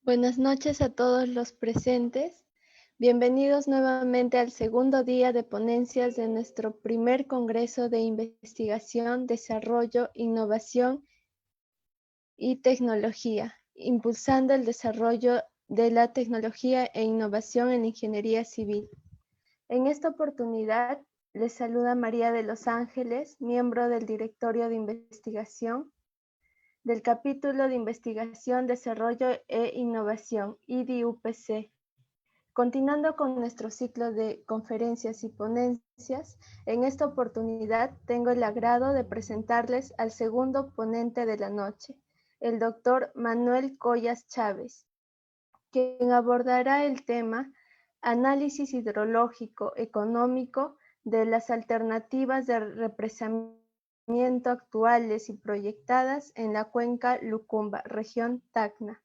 Buenas noches a todos los presentes. Bienvenidos nuevamente al segundo día de ponencias de nuestro primer Congreso de Investigación, Desarrollo, Innovación y Tecnología, impulsando el desarrollo de la tecnología e innovación en la ingeniería civil. En esta oportunidad, les saluda María de los Ángeles, miembro del Directorio de Investigación del Capítulo de Investigación, Desarrollo e Innovación, IDIUPC. Continuando con nuestro ciclo de conferencias y ponencias, en esta oportunidad tengo el agrado de presentarles al segundo ponente de la noche, el doctor Manuel Collas Chávez, quien abordará el tema Análisis hidrológico económico de las alternativas de represamiento actuales y proyectadas en la cuenca Lucumba, región Tacna.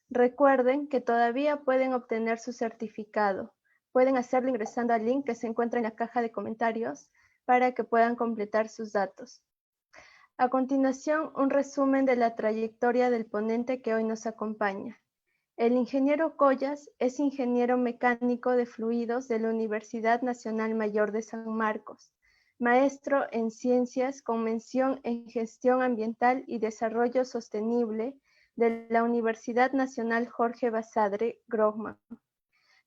Recuerden que todavía pueden obtener su certificado. Pueden hacerlo ingresando al link que se encuentra en la caja de comentarios para que puedan completar sus datos. A continuación, un resumen de la trayectoria del ponente que hoy nos acompaña. El ingeniero Collas es ingeniero mecánico de fluidos de la Universidad Nacional Mayor de San Marcos, maestro en ciencias con mención en gestión ambiental y desarrollo sostenible de la Universidad Nacional Jorge Basadre Grohmann.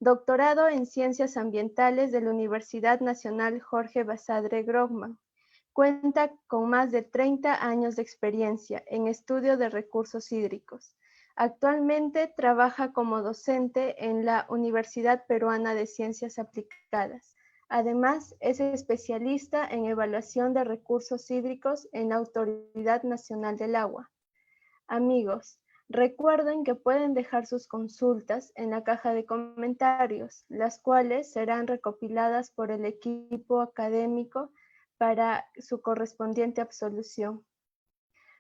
Doctorado en Ciencias Ambientales de la Universidad Nacional Jorge Basadre Grohmann. Cuenta con más de 30 años de experiencia en estudio de recursos hídricos. Actualmente trabaja como docente en la Universidad Peruana de Ciencias Aplicadas. Además, es especialista en evaluación de recursos hídricos en la Autoridad Nacional del Agua. Amigos, recuerden que pueden dejar sus consultas en la caja de comentarios, las cuales serán recopiladas por el equipo académico para su correspondiente absolución.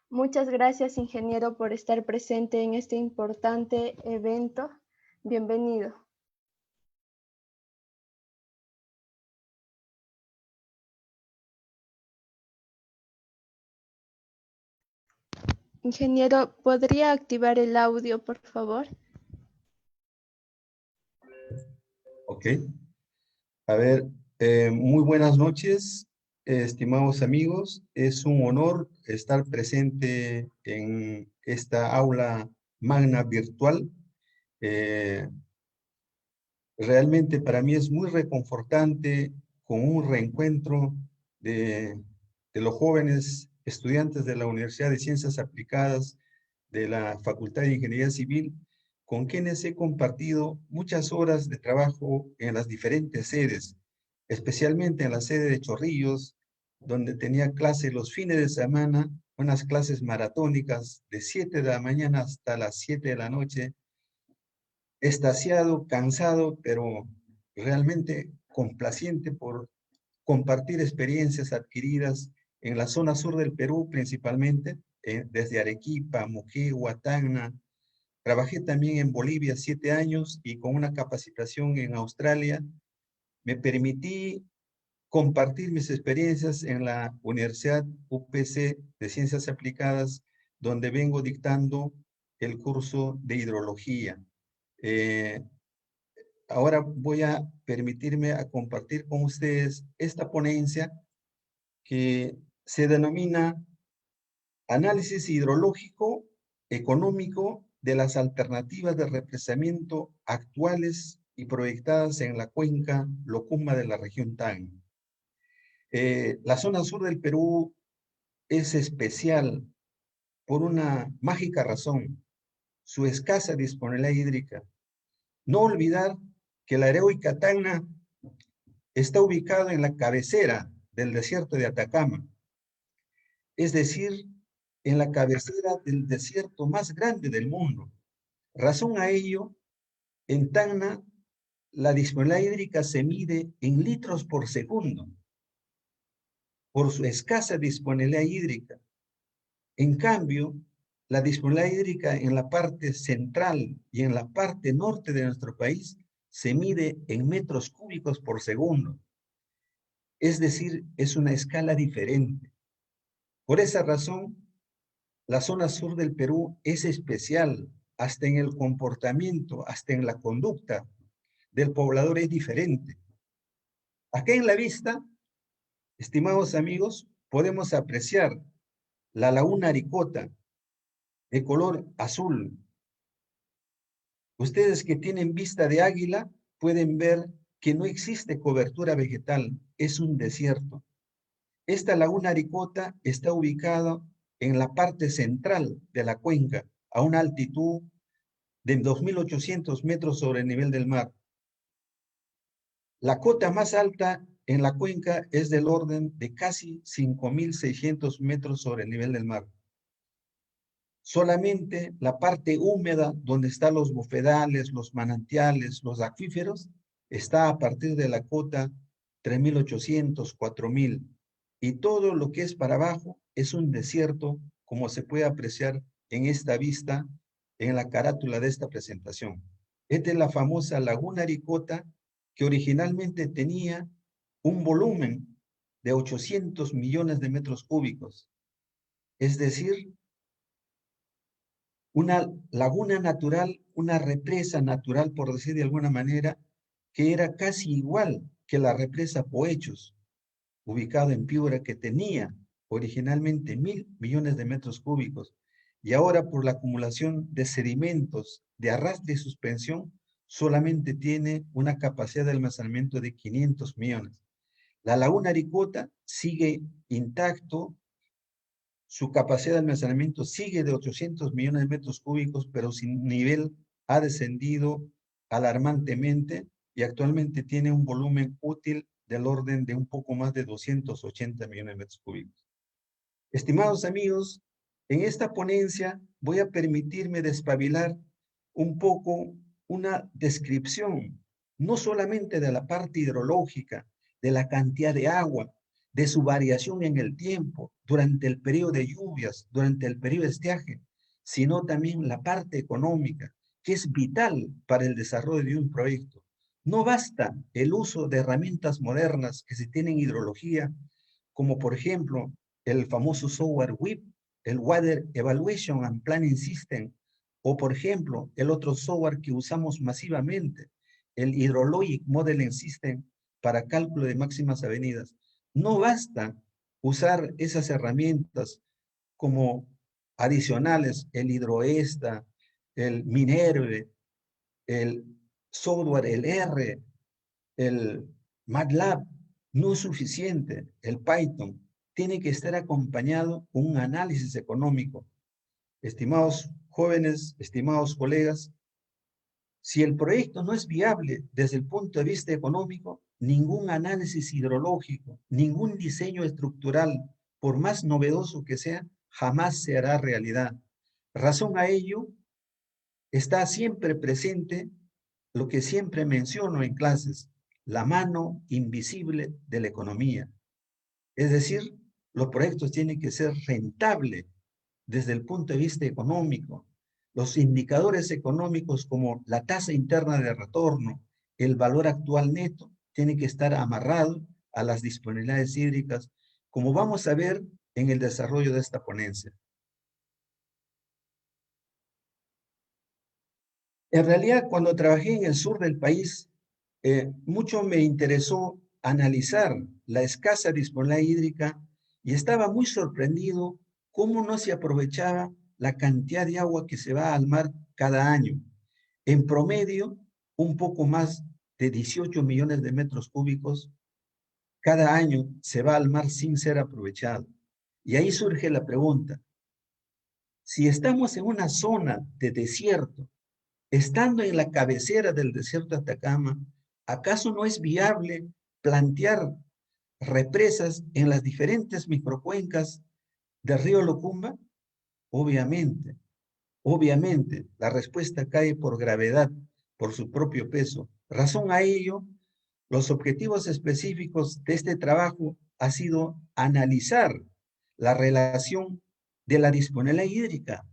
Muchas gracias, ingeniero, por estar presente en este importante evento. Bienvenido. Ingeniero, ¿podría activar el audio, por favor? Ok. A ver, muy buenas noches, estimados amigos. Es un honor estar presente en esta aula magna virtual. Realmente para mí es muy reconfortante con un reencuentro de los jóvenes estudiantes de la Universidad de Ciencias Aplicadas de la Facultad de Ingeniería Civil, con quienes he compartido muchas horas de trabajo en las diferentes sedes, especialmente en la sede de Chorrillos, donde tenía clase los fines de semana, unas clases maratónicas de 7 de la mañana hasta las 7 de la noche, extasiado, cansado, pero realmente complaciente por compartir experiencias adquiridas en la zona sur del Perú principalmente, desde Arequipa, Moquegua, Tacna. Trabajé también en Bolivia 7 años y con una capacitación en Australia me permití compartir mis experiencias en la Universidad UPC de Ciencias Aplicadas, donde vengo dictando el curso de hidrología. Eh, Ahora voy a permitirme a compartir con ustedes esta ponencia que se denomina Análisis hidrológico económico de las alternativas de represamiento actuales y proyectadas en la cuenca Locumba de la región Tacna. La zona sur del Perú es especial por una mágica razón, su escasa disponibilidad hídrica. No olvidar que la heroica Tacna está ubicado en la cabecera del desierto de Atacama, es decir, en la cabecera del desierto más grande del mundo. Razón a ello, en Tacna la disponibilidad hídrica se mide en litros por segundo, por su escasa disponibilidad hídrica. En cambio, la disponibilidad hídrica en la parte central y en la parte norte de nuestro país se mide en metros cúbicos por segundo. Es decir, es una escala diferente. Por esa razón, la zona sur del Perú es especial hasta en el comportamiento, hasta en la conducta del poblador es diferente. Acá en la vista, estimados amigos, podemos apreciar la laguna Aricota de color azul. Ustedes que tienen vista de águila pueden ver que no existe cobertura vegetal, es un desierto. Esta laguna Aricota está ubicada en la parte central de la cuenca, a una altitud de 2.800 metros sobre el nivel del mar. La cota más alta en la cuenca es del orden de casi 5.600 metros sobre el nivel del mar. Solamente la parte húmeda, donde están los bofedales, los manantiales, los acuíferos, está a partir de la cota 3.800, 4.000. Y todo lo que es para abajo es un desierto, como se puede apreciar en esta vista, en la carátula de esta presentación. Esta es la famosa Laguna Aricota, que originalmente tenía un volumen de 800 millones de metros cúbicos. Es decir, una laguna natural, una represa natural, por decir de alguna manera, que era casi igual que la represa Poechos, ubicada en Piura, que tenía originalmente 1.000 millones de metros cúbicos, y ahora por la acumulación de sedimentos de arrastre y suspensión, solamente tiene una capacidad de almacenamiento de 500 millones. La laguna Aricota sigue intacto, su capacidad de almacenamiento sigue de 800 millones de metros cúbicos, pero su nivel ha descendido alarmantemente y actualmente tiene un volumen útil del orden de un poco más de 280 millones de metros cúbicos. Estimados amigos, en esta ponencia voy a permitirme despabilar un poco una descripción, no solamente de la parte hidrológica, de la cantidad de agua, de su variación en el tiempo, durante el periodo de lluvias, durante el periodo de estiaje, sino también la parte económica, que es vital para el desarrollo de un proyecto. No basta el uso de herramientas modernas que se tienen en hidrología, como por ejemplo el famoso software WIP, el Water Evaluation and Planning System, o por ejemplo el otro software que usamos masivamente, el Hydrologic Modeling System para cálculo de máximas avenidas. No basta usar esas herramientas como adicionales, el Hidroesta, el Minerve, el software, el R, el MATLAB, no es suficiente, el Python tiene que estar acompañado con un análisis económico. Estimados jóvenes, estimados colegas, si el proyecto no es viable desde el punto de vista económico, ningún análisis hidrológico, ningún diseño estructural, por más novedoso que sea, jamás se hará realidad. Razón a ello está siempre presente lo que siempre menciono en clases, la mano invisible de la economía. Es decir, los proyectos tienen que ser rentables desde el punto de vista económico. Los indicadores económicos como la tasa interna de retorno, el valor actual neto, tienen que estar amarrados a las disponibilidades hídricas, como vamos a ver en el desarrollo de esta ponencia. En realidad, cuando trabajé en el sur del país, mucho me interesó analizar la escasa disponibilidad hídrica y estaba muy sorprendido cómo no se aprovechaba la cantidad de agua que se va al mar cada año. En promedio, un poco más de 18 millones de metros cúbicos cada año se va al mar sin ser aprovechado. Y ahí surge la pregunta, si estamos en una zona de desierto, estando en la cabecera del desierto de Atacama, ¿acaso no es viable plantear represas en las diferentes microcuencas del río Locumba? Obviamente, obviamente, la respuesta cae por gravedad, por su propio peso. Razón a ello, los objetivos específicos de este trabajo ha sido analizar la relación de la disponibilidad hídrica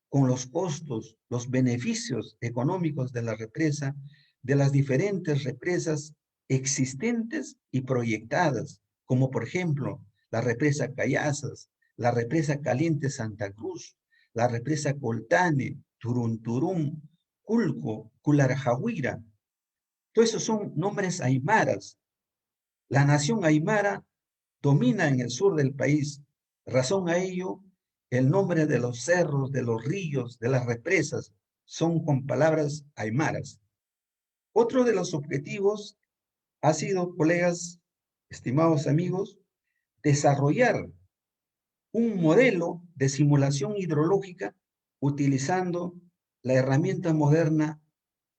con los costos, los beneficios económicos de la represa, de las diferentes represas existentes y proyectadas, como por ejemplo la represa Cayazas, la represa Caliente Santa Cruz, la represa Coltane, Turunturún, Culco, Cularjahuira. Todos esos son nombres aymaras. La nación aymara domina en el sur del país. Razón a ello, el nombre de los cerros, de los ríos, de las represas, son con palabras aymaras. Otro de los objetivos ha sido, colegas, estimados amigos, desarrollar un modelo de simulación hidrológica utilizando la herramienta moderna,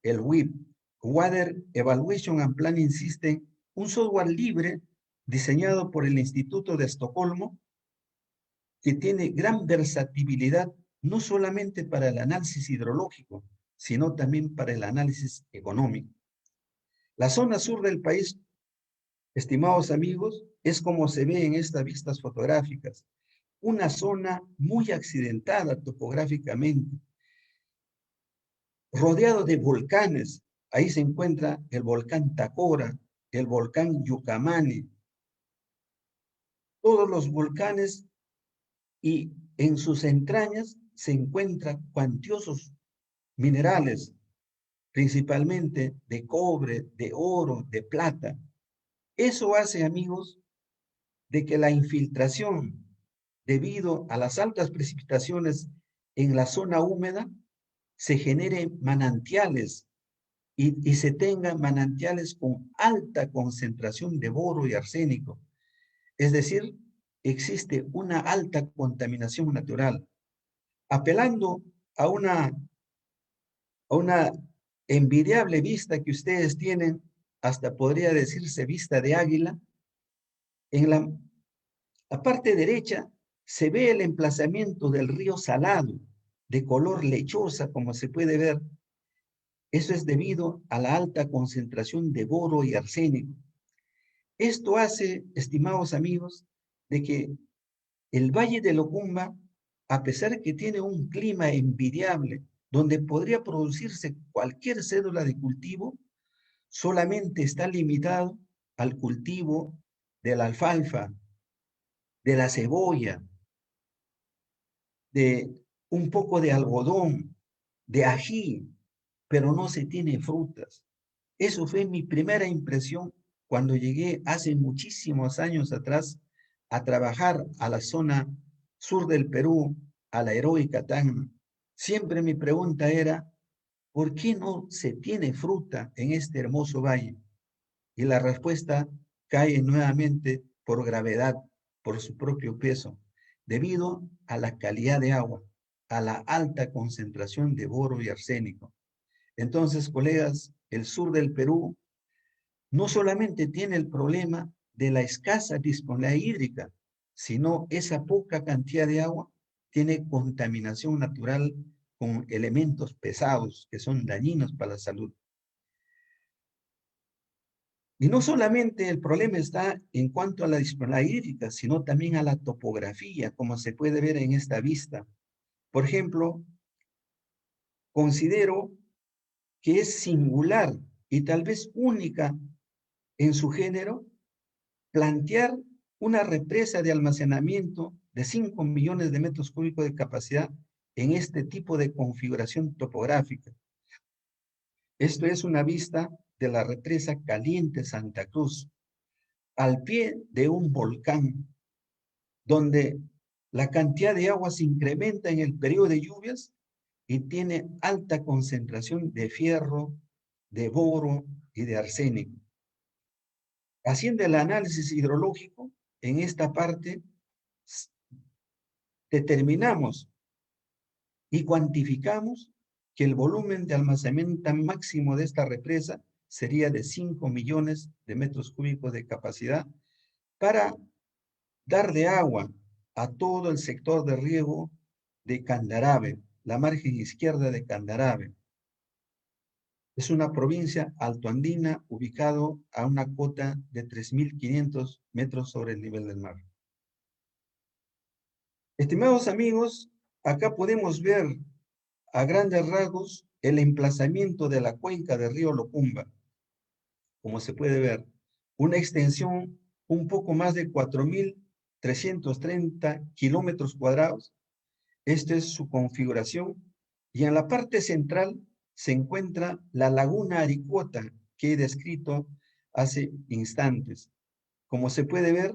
el WIP, Water Evaluation and Planning System, un software libre diseñado por el Instituto de Estocolmo, que tiene gran versatilidad no solamente para el análisis hidrológico, sino también para el análisis económico. La zona sur del país, estimados amigos, es como se ve en estas vistas fotográficas, una zona muy accidentada topográficamente, rodeado de volcanes. Ahí se encuentra el volcán Tacora, el volcán Yucamani, todos los volcanes, y en sus entrañas se encuentran cuantiosos minerales, principalmente de cobre, de oro, de plata. Eso hace, amigos, de que la infiltración, debido a las altas precipitaciones en la zona húmeda, se generen manantiales y se tengan manantiales con alta concentración de boro y arsénico. Es decir, existe una alta contaminación natural. Apelando a una envidiable vista que ustedes tienen, hasta podría decirse vista de águila, en la parte derecha se ve el emplazamiento del río Salado, de color lechosa, como se puede ver. Eso es debido a la alta concentración de boro y arsénico. Esto hace, estimados amigos, de que el Valle de Locumba, a pesar que tiene un clima envidiable, donde podría producirse cualquier cédula de cultivo, solamente está limitado al cultivo de la alfalfa, de la cebolla, de un poco de algodón, de ají, pero no se tiene frutas. Eso fue mi primera impresión cuando llegué hace muchísimos años atrás a trabajar a la zona sur del Perú, a la heroica Tacna. Siempre mi pregunta era, ¿por qué no se tiene fruta en este hermoso valle? Y la respuesta cae nuevamente por gravedad, por su propio peso, debido a la calidad de agua, a la alta concentración de boro y arsénico. Entonces, colegas, el sur del Perú no solamente tiene el problema de la escasa disponibilidad hídrica, sino esa poca cantidad de agua tiene contaminación natural con elementos pesados que son dañinos para la salud. Y no solamente el problema está en cuanto a la disponibilidad hídrica, sino también a la topografía, como se puede ver en esta vista. Por ejemplo, considero que es singular y tal vez única en su género plantear una represa de almacenamiento de 5 millones de metros cúbicos de capacidad en este tipo de configuración topográfica. Esto es una vista de la represa Caliente Santa Cruz, al pie de un volcán, donde la cantidad de agua se incrementa en el periodo de lluvias y tiene alta concentración de fierro, de boro y de arsénico. Haciendo el análisis hidrológico, en esta parte determinamos y cuantificamos que el volumen de almacenamiento máximo de esta represa sería de 5 millones de metros cúbicos de capacidad para dar de agua a todo el sector de riego de Candarave, la margen izquierda de Candarave. Es una provincia altoandina ubicado a una cota de 3.500 metros sobre el nivel del mar. Estimados amigos, acá podemos ver a grandes rasgos el emplazamiento de la cuenca del río Locumba. Como se puede ver, una extensión un poco más de 4.330 kilómetros cuadrados. Esta es su configuración Y en la parte central se encuentra la laguna Aricota, que he descrito hace instantes. Como se puede ver,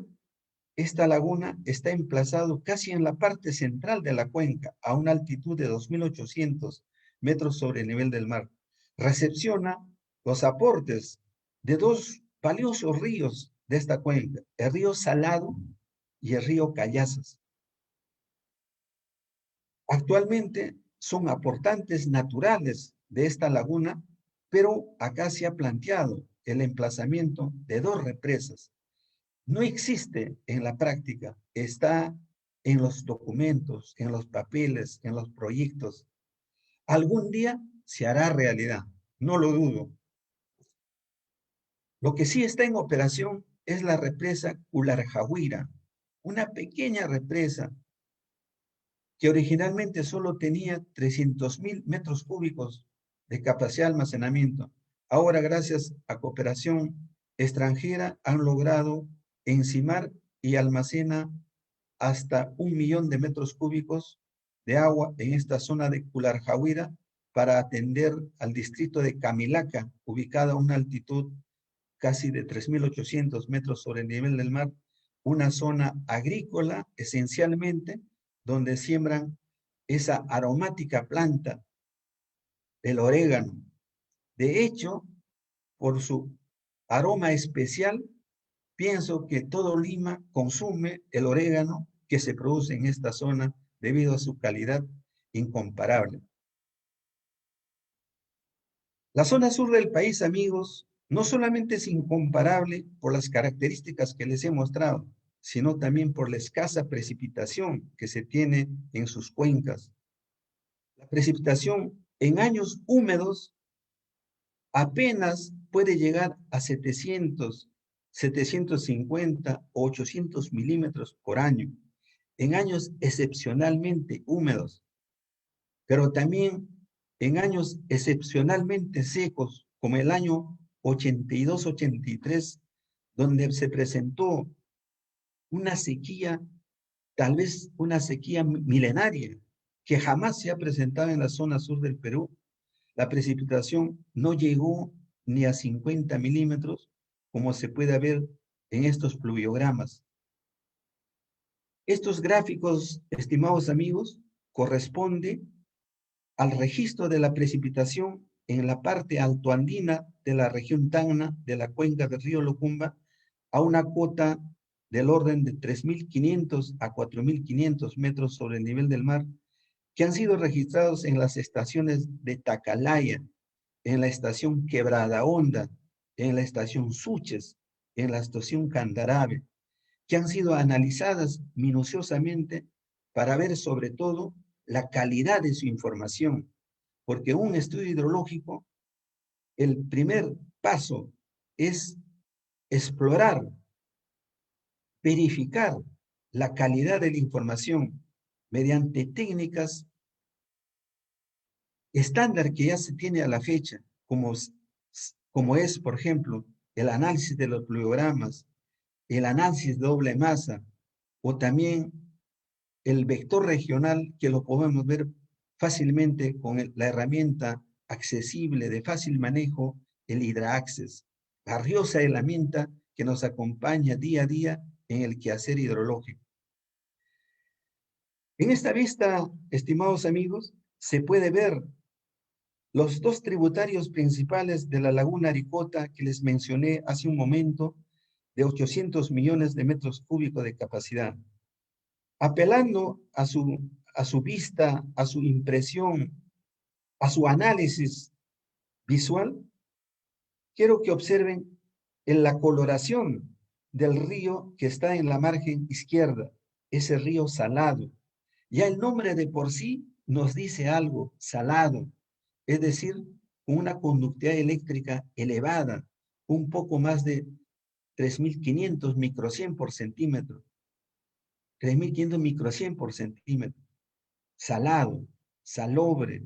esta laguna está emplazada casi en la parte central de la cuenca, a una altitud de 2.800 metros sobre el nivel del mar. Recepciona los aportes de dos valiosos ríos de esta cuenca, el río Salado y el río Callazas. Actualmente son aportantes naturales de esta laguna, pero acá se ha planteado el emplazamiento de dos represas. No existe en la práctica, está en los documentos, en los papeles, en los proyectos. Algún día se hará realidad, no lo dudo. Lo que sí está en operación es la represa Cularjahuira, una pequeña represa que originalmente solo tenía 300.000 metros cúbicos de capacidad de almacenamiento. Ahora, gracias a cooperación extranjera, han logrado encimar y almacena hasta 1.000.000 de metros cúbicos de agua en esta zona de Cularjahuira para atender al distrito de Camilaca, ubicada a una altitud casi de 3.800 metros sobre el nivel del mar, una zona agrícola esencialmente, donde siembran esa aromática planta, el orégano. De hecho, por su aroma especial, pienso que todo Lima consume el orégano que se produce en esta zona debido a su calidad incomparable. La zona sur del país, amigos, no solamente es incomparable por las características que les he mostrado, sino también por la escasa precipitación que se tiene en sus cuencas. La precipitación en años húmedos apenas puede llegar a 700, 750 o 800 milímetros por año, en años excepcionalmente húmedos, pero también en años excepcionalmente secos, como el año 82-83, donde se presentó una sequía, tal vez una sequía milenaria, que jamás se ha presentado en la zona sur del Perú. La precipitación no llegó ni a 50 milímetros, como se puede ver en estos pluviogramas. Estos gráficos, estimados amigos, corresponden al registro de la precipitación en la parte altoandina de la región Tacna de la cuenca del río Locumba a una cota del orden de 3.500 a 4.500 metros sobre el nivel del mar, que han sido registrados en las estaciones de Tacalaya, en la estación Quebrada Honda, en la estación Suches, en la estación Candarabe, que han sido analizadas minuciosamente para ver sobre todo la calidad de su información, porque un estudio hidrológico, el primer paso es explorar, verificar la calidad de la información mediante técnicas estándar que ya se tiene a la fecha, como es, por ejemplo, el análisis de los pluviogramas, el análisis de doble masa, o también el vector regional, que lo podemos ver fácilmente con la herramienta accesible de fácil manejo, el HydraAccess, valiosa herramienta que nos acompaña día a día en el quehacer hidrológico. En esta vista, estimados amigos, se puede ver los dos tributarios principales de la laguna Aricota que les mencioné hace un momento, de 800 millones de metros cúbicos de capacidad. Apelando a su vista, a su impresión, a su análisis visual, quiero que observen en la coloración del río que está en la margen izquierda, ese río Salado. Ya el nombre de por sí nos dice algo, salado, es decir, una conductividad eléctrica elevada, un poco más de 3.500 microsien por centímetro. 3.500 microsien por centímetro. Salado, salobre,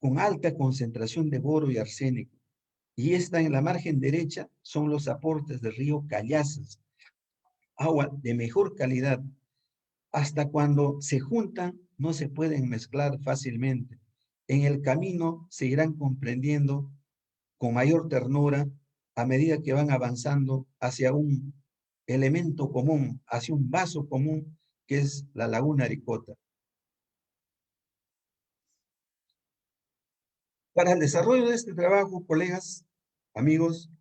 con alta concentración de boro y arsénico. Y esta en la margen derecha son los aportes del río Callazas, agua de mejor calidad, hasta cuando se juntan no se pueden mezclar fácilmente. En el camino se irán comprendiendo con mayor ternura a medida que van avanzando hacia un elemento común, hacia un vaso común, que es la laguna Aricota. Para el desarrollo de este trabajo, colegas, amigos,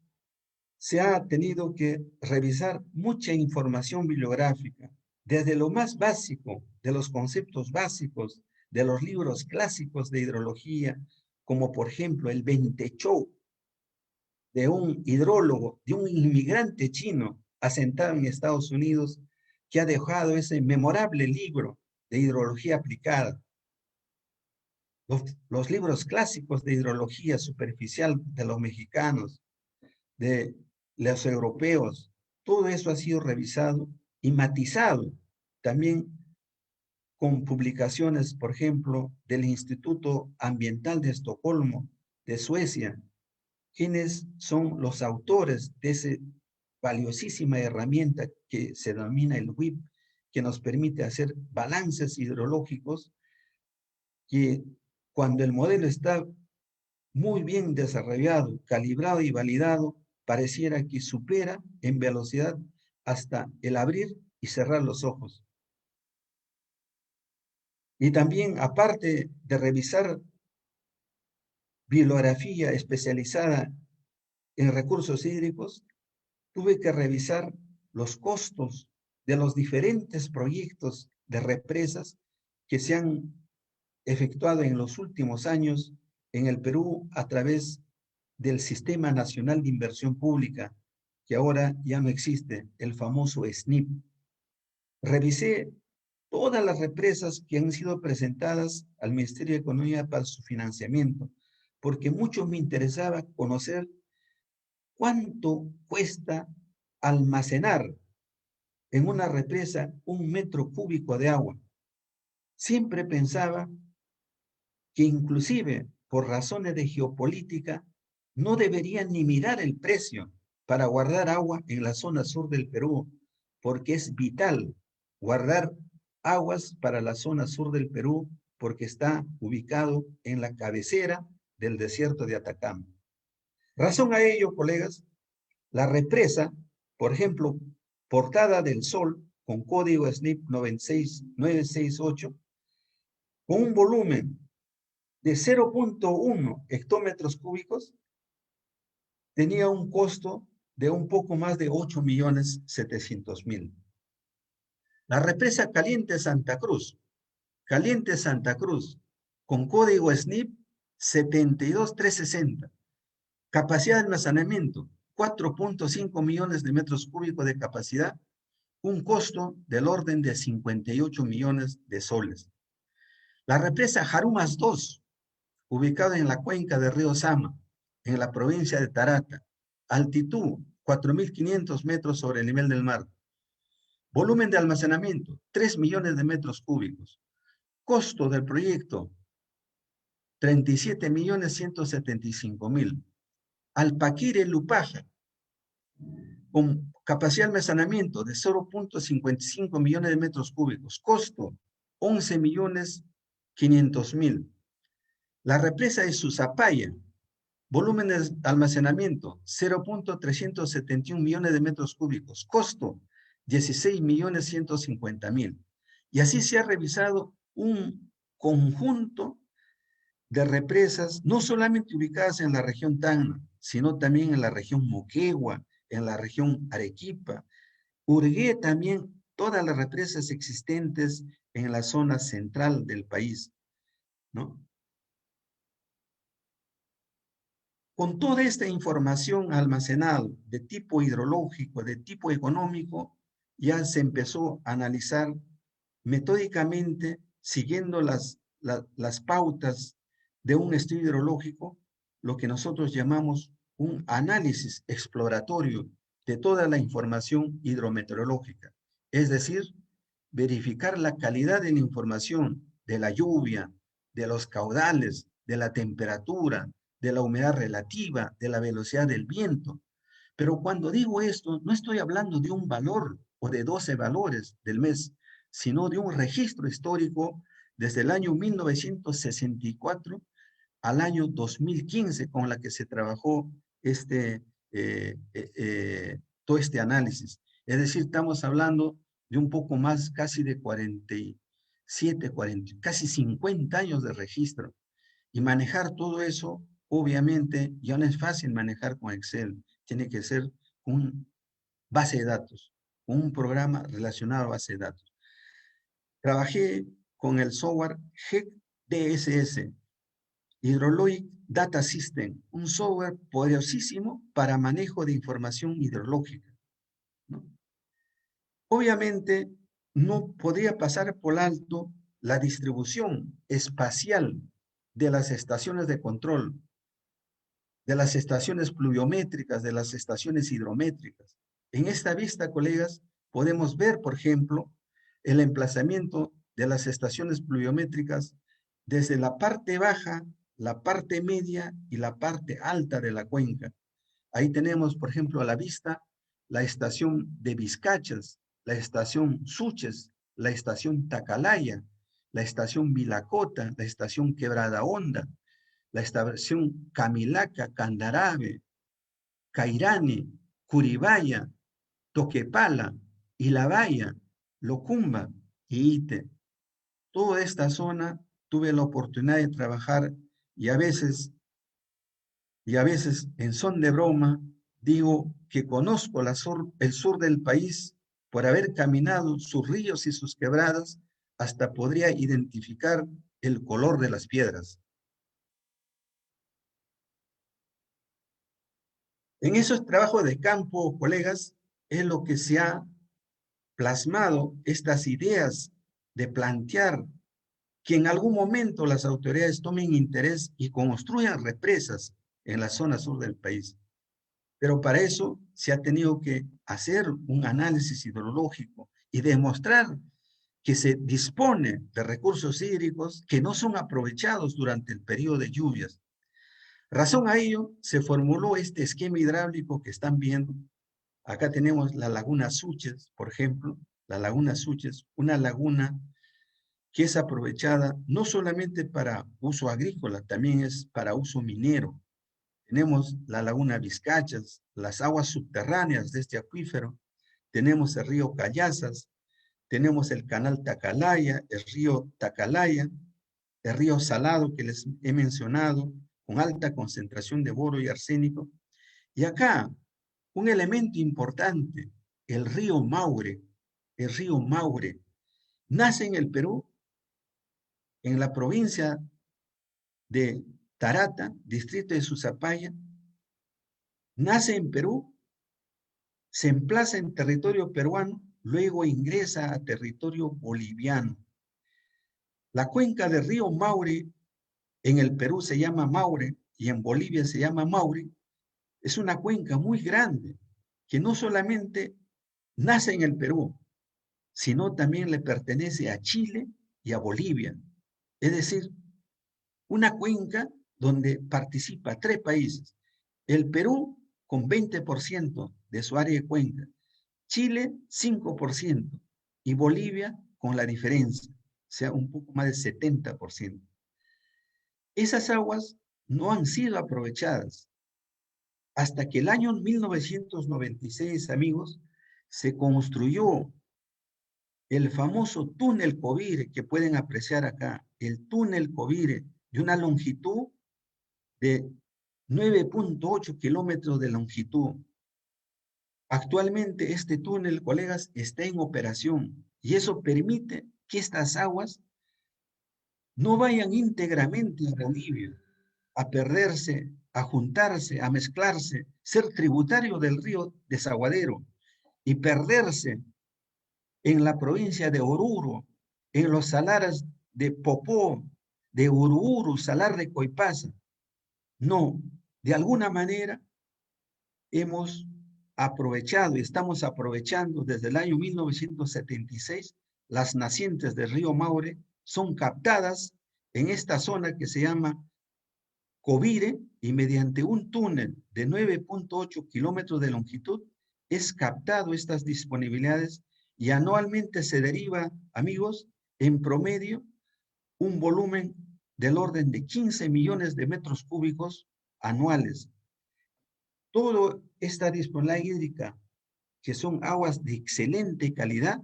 se ha tenido que revisar mucha información bibliográfica, desde lo más básico, de los conceptos básicos, de los libros clásicos de hidrología, como por ejemplo el Ventechou, de un hidrólogo, de un inmigrante chino asentado en Estados Unidos, que ha dejado ese memorable libro de hidrología aplicada. Los libros clásicos de hidrología superficial de los mexicanos, de los europeos, todo eso ha sido revisado y matizado también con publicaciones, por ejemplo, del Instituto Ambiental de Estocolmo, de Suecia, quienes son los autores de esa valiosísima herramienta que se denomina el WIP, que nos permite hacer balances hidrológicos, que cuando el modelo está muy bien desarrollado, calibrado y validado, pareciera que supera en velocidad hasta el abrir y cerrar los ojos. Y también, aparte de revisar bibliografía especializada en recursos hídricos, tuve que revisar los costos de los diferentes proyectos de represas que se han efectuado en los últimos años en el Perú a través del Sistema Nacional de Inversión Pública, que ahora ya no existe, el famoso SNIP. Revisé todas las represas que han sido presentadas al Ministerio de Economía para su financiamiento, porque mucho me interesaba conocer cuánto cuesta almacenar en una represa 1 metro cúbico de agua. Siempre pensaba que inclusive por razones de geopolítica no deberían ni mirar el precio para guardar agua en la zona sur del Perú, porque es vital guardar aguas para la zona sur del Perú, porque está ubicado en la cabecera del desierto de Atacama. Razón a ello, colegas, la represa, por ejemplo, Portada del Sol, con código SNIP 968, con un volumen de 0.1 hectómetros cúbicos, tenía un costo de un poco más de 8.700.000. La represa Caliente Santa Cruz, con código SNIP 72360, capacidad de almacenamiento, 4.5 millones de metros cúbicos de capacidad, un costo del orden de 58 millones de soles. La represa Jarumas 2, ubicada en la cuenca del río Sama, en la provincia de Tarata, altitud 4.500 metros sobre el nivel del mar, volumen de almacenamiento 3 millones de metros cúbicos, costo del proyecto 37.175.000. Alpaquire Lupaja, con capacidad de almacenamiento de 0.55 millones de metros cúbicos, costo 11.500.000. La represa de Susapaya, volumen de almacenamiento 0.371 millones de metros cúbicos, costo 16.150.000. Y así se ha revisado un conjunto de represas, no solamente ubicadas en la región Tacna, sino también en la región Moquegua, en la región Arequipa. Hurgué también todas las represas existentes en la zona central del país, ¿no? Con toda esta información almacenada de tipo hidrológico, de tipo económico, ya se empezó a analizar metódicamente, siguiendo las pautas de un estudio hidrológico, lo que nosotros llamamos un análisis exploratorio de toda la información hidrometeorológica. Es decir, verificar la calidad de la información de la lluvia, de los caudales, de la temperatura, de la humedad relativa, de la velocidad del viento. Pero cuando digo esto, no estoy hablando de un valor o de 12 valores del mes, sino de un registro histórico desde el año 1964 al año 2015, con la que se trabajó todo este análisis. Es decir, estamos hablando de un poco más, casi de 47, 40, casi 50 años de registro. Y manejar todo eso, obviamente, ya no es fácil manejar con Excel. Tiene que ser un base de datos, un programa relacionado a base de datos. Trabajé con el software HEC-DSS, Hydrologic Data System, un software poderosísimo para manejo de información hidrológica, ¿no? Obviamente, no podría pasar por alto la distribución espacial de las estaciones de control, de las estaciones pluviométricas, de las estaciones hidrométricas. En esta vista, colegas, podemos ver, por ejemplo, el emplazamiento de las estaciones pluviométricas desde la parte baja, la parte media y la parte alta de la cuenca. Ahí tenemos, por ejemplo, a la vista la estación de Vizcachas, la estación Suches, la estación Tacalaya, la estación Vilacota, la estación Quebrada Honda, la estación Camilaca, Candarabe, Cairani, Curibaya, Toquepala, Ilabaya, Locumba y Ite. Toda esta zona tuve la oportunidad de trabajar y a veces en son de broma digo que conozco el sur del país por haber caminado sus ríos y sus quebradas, hasta podría identificar el color de las piedras. En esos trabajos de campo, colegas, es lo que se ha plasmado estas ideas de plantear que en algún momento las autoridades tomen interés y construyan represas en la zona sur del país. Pero para eso se ha tenido que hacer un análisis hidrológico y demostrar que se dispone de recursos hídricos que no son aprovechados durante el periodo de lluvias. Razón a ello, se formuló este esquema hidráulico que están viendo. Acá tenemos la laguna Suches, por ejemplo, la laguna Suches, una laguna que es aprovechada no solamente para uso agrícola, también es para uso minero. Tenemos la laguna Vizcachas, las aguas subterráneas de este acuífero, tenemos el río Callazas, tenemos el canal Tacalaya, el río Tacalaya, el río Salado que les he mencionado, con alta concentración de boro y arsénico. Y acá, un elemento importante, el río Maure. El río Maure nace en el Perú, en la provincia de Tarata, distrito de Susapaya. Nace en Perú, se emplaza en territorio peruano, luego ingresa a territorio boliviano. La cuenca del río Maure, en el Perú se llama Maure y en Bolivia se llama Maure, es una cuenca muy grande que no solamente nace en el Perú, sino también le pertenece a Chile y a Bolivia. Es decir, una cuenca donde participa 3 países. El Perú con 20% de su área de cuenca, Chile 5% y Bolivia con la diferencia, o sea, un poco más del 70%. Esas aguas no han sido aprovechadas hasta que el año 1996, amigos, se construyó el famoso túnel Covire que pueden apreciar acá, el túnel Covire de una longitud de 9.8 kilómetros de longitud. Actualmente este túnel, colegas, está en operación y eso permite que estas aguas no vayan íntegramente a Bolivia, a perderse, a juntarse, a mezclarse, ser tributario del río Desaguadero y perderse en la provincia de Oruro, en los salares de Popó, de Ururu, Salar de Coipasa. No, de alguna manera hemos aprovechado y estamos aprovechando desde el año 1976 las nacientes del río Maure son captadas en esta zona que se llama Covire y mediante un túnel de 9.8 kilómetros de longitud es captado estas disponibilidades y anualmente se deriva, amigos, en promedio un volumen del orden de 15 millones de metros cúbicos anuales. Toda esta disponibilidad hídrica, que son aguas de excelente calidad,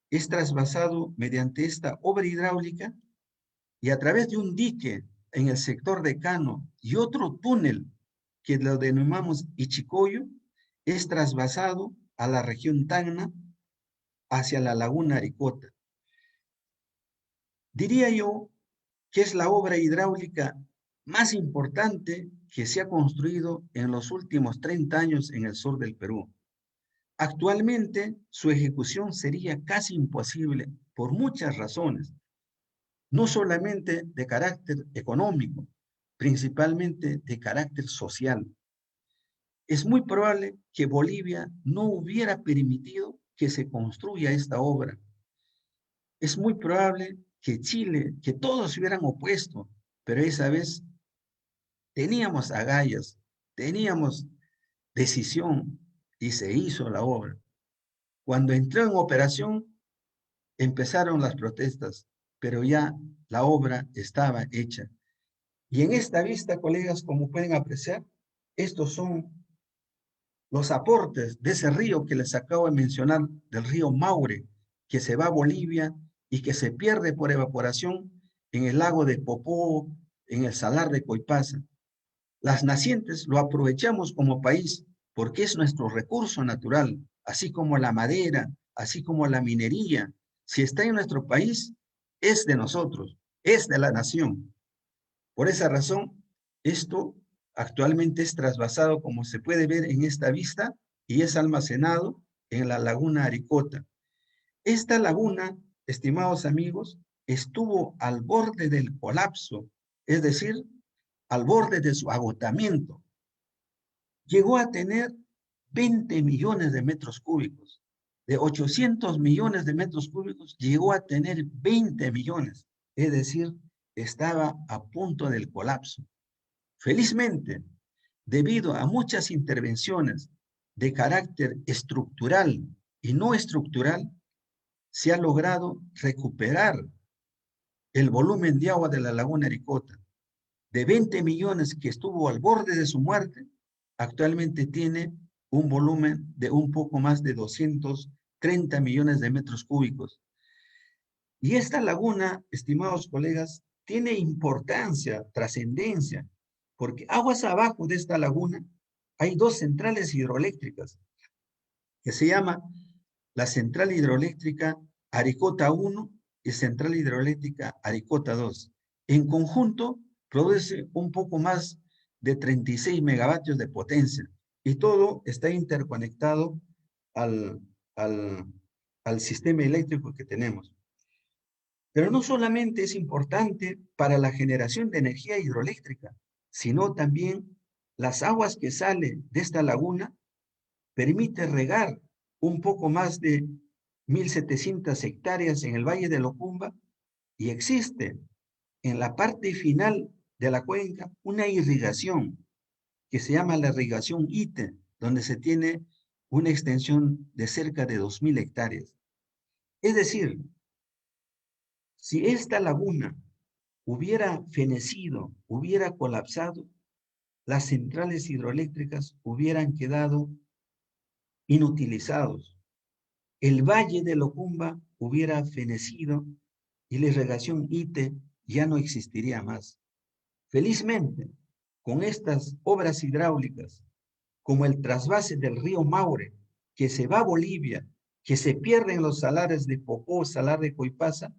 es trasvasado mediante esta obra hidráulica y a través de un dique en el sector de Cano y otro túnel que lo denominamos Ichicoyo, es trasvasado a la región Tacna hacia la laguna Aricota. Diría yo que es la obra hidráulica más importante que se ha construido en los últimos 30 años en el sur del Perú. Actualmente, su ejecución sería casi imposible por muchas razones, no solamente de carácter económico, principalmente de carácter social. Es muy probable que Bolivia no hubiera permitido que se construya esta obra. Es muy probable que Chile, que todos se hubieran opuesto, pero esa vez teníamos agallas, teníamos decisión y se hizo la obra. Cuando entró en operación, empezaron las protestas, pero ya la obra estaba hecha. Y en esta vista, colegas, como pueden apreciar, estos son los aportes de ese río que les acabo de mencionar, del río Maure, que se va a Bolivia y que se pierde por evaporación en el lago de Popó, en el salar de Coipasa. Las nacientes lo aprovechamos como país porque es nuestro recurso natural, así como la madera, así como la minería. Si está en nuestro país, es de nosotros, es de la nación. Por esa razón, esto actualmente es trasvasado, como se puede ver en esta vista, y es almacenado en la laguna Aricota. Esta laguna, estimados amigos, estuvo al borde del colapso, es decir, al borde de su agotamiento. Llegó a tener 20 millones de metros cúbicos. De 800 millones de metros cúbicos, llegó a tener 20 millones. Es decir, estaba a punto del colapso. Felizmente, debido a muchas intervenciones de carácter estructural y no estructural, se ha logrado recuperar el volumen de agua de la laguna Aricota. De 20 millones que estuvo al borde de su muerte, actualmente tiene un volumen de un poco más de 230 millones de metros cúbicos. Y esta laguna, estimados colegas, tiene importancia, trascendencia, porque aguas abajo de esta laguna hay dos centrales hidroeléctricas, que se llama la central hidroeléctrica Aricota 1 y central hidroeléctrica Aricota 2. En conjunto, produce un poco más de 36 megavatios de potencia y todo está interconectado al, al sistema eléctrico que tenemos. Pero no solamente es importante para la generación de energía hidroeléctrica, sino también las aguas que salen de esta laguna permite regar un poco más de 1.700 hectáreas en el Valle de Locumba y existe en la parte final de la cuenca una irrigación que se llama la irrigación ITE, donde se tiene una extensión de cerca de 2.000 hectáreas. Es decir, si esta laguna hubiera fenecido, hubiera colapsado, las centrales hidroeléctricas hubieran quedado inutilizados. El valle de Locumba hubiera fenecido y la irrigación ITE ya no existiría más. Felizmente, con estas obras hidráulicas, como el trasvase del río Maure, que se va a Bolivia, que se pierde en los salares de Popó, salar de Coipasa,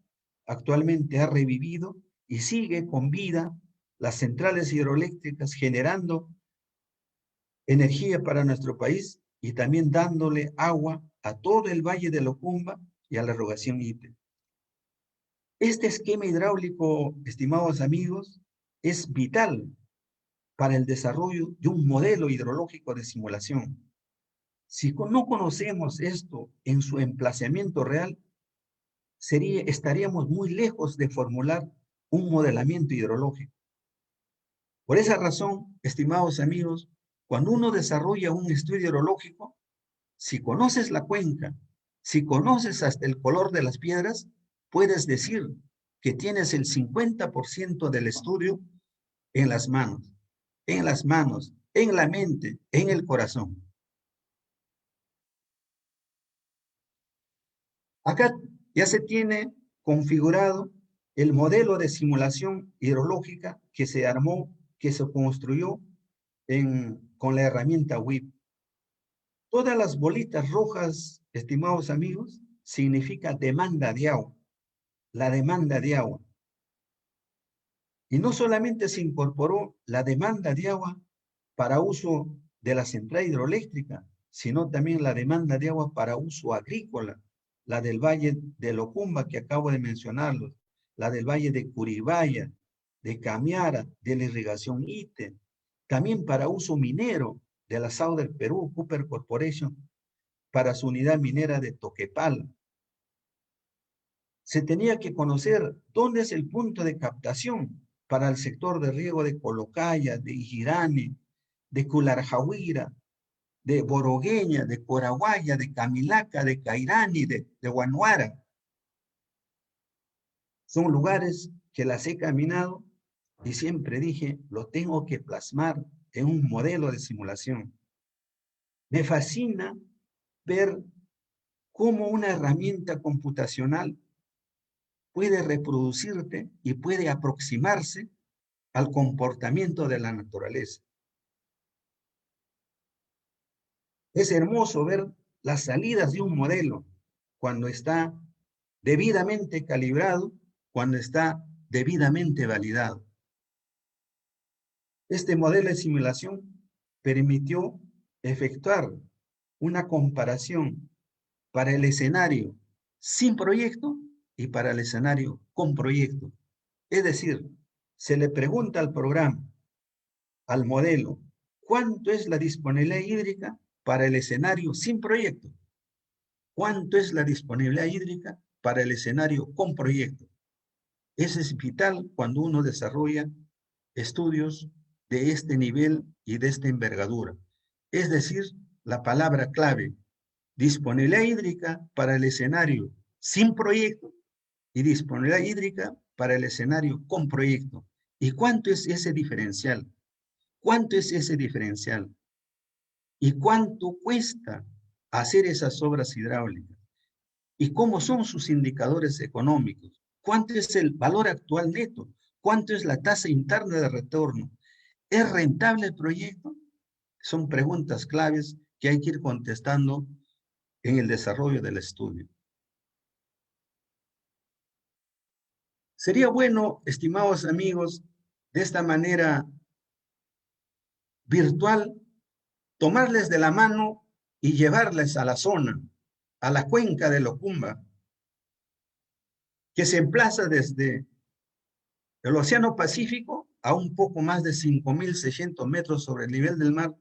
actualmente ha revivido y sigue con vida las centrales hidroeléctricas generando energía para nuestro país y también dándole agua a todo el Valle de Locumba y a la erogación ITE. Este esquema hidráulico, estimados amigos, es vital para el desarrollo de un modelo hidrológico de simulación. Si no conocemos esto en su emplazamiento real, estaríamos muy lejos de formular un modelamiento hidrológico. Por esa razón, estimados amigos, cuando uno desarrolla un estudio hidrológico, si conoces la cuenca, si conoces hasta el color de las piedras, puedes decir que tienes el 50% del estudio en las manos, en la mente, en el corazón. Acá ya se tiene configurado el modelo de simulación hidrológica que se armó, que se construyó con la herramienta WIP. Todas las bolitas rojas, estimados amigos, significa demanda de agua, la demanda de agua. Y no solamente se incorporó la demanda de agua para uso de la central hidroeléctrica, sino también la demanda de agua para uso agrícola, la del Valle de Locumba, que acabo de mencionarlos, la del Valle de Curibaya, de Camiara, de la irrigación ITE, también para uso minero de la SAO del Perú, Cooper Corporation, para su unidad minera de Toquepala. Se tenía que conocer dónde es el punto de captación para el sector de riego de Colocaya, de Ijirani, de Cularjahuira, de Borogueña, de Coraguaya, de Camilaca, de Cairani, de Guanuara. Son lugares que las he caminado y siempre dije, lo tengo que plasmar en un modelo de simulación. Me fascina ver cómo una herramienta computacional puede reproducirte y puede aproximarse al comportamiento de la naturaleza. Es hermoso ver las salidas de un modelo cuando está debidamente calibrado, cuando está debidamente validado. Este modelo de simulación permitió efectuar una comparación para el escenario sin proyecto y para el escenario con proyecto. Es decir, se le pregunta al programa, al modelo, ¿cuánto es la disponibilidad hídrica para el escenario sin proyecto? ¿Cuánto es la disponibilidad hídrica para el escenario con proyecto? Eso es vital cuando uno desarrolla estudios de este nivel y de esta envergadura. Es decir, la palabra clave, disponibilidad hídrica para el escenario sin proyecto y disponibilidad hídrica para el escenario con proyecto. ¿Y cuánto es ese diferencial? ¿Cuánto es ese diferencial? ¿Y cuánto cuesta hacer esas obras hidráulicas? ¿Y cómo son sus indicadores económicos? ¿Cuánto es el valor actual neto? ¿Cuánto es la tasa interna de retorno? ¿Es rentable el proyecto? Son preguntas claves que hay que ir contestando en el desarrollo del estudio. Sería bueno, estimados amigos, de esta manera virtual, tomarles de la mano y llevarles a la zona, a la cuenca de Locumba, que se emplaza desde el Océano Pacífico a un poco más de 5.600 metros sobre el nivel del mar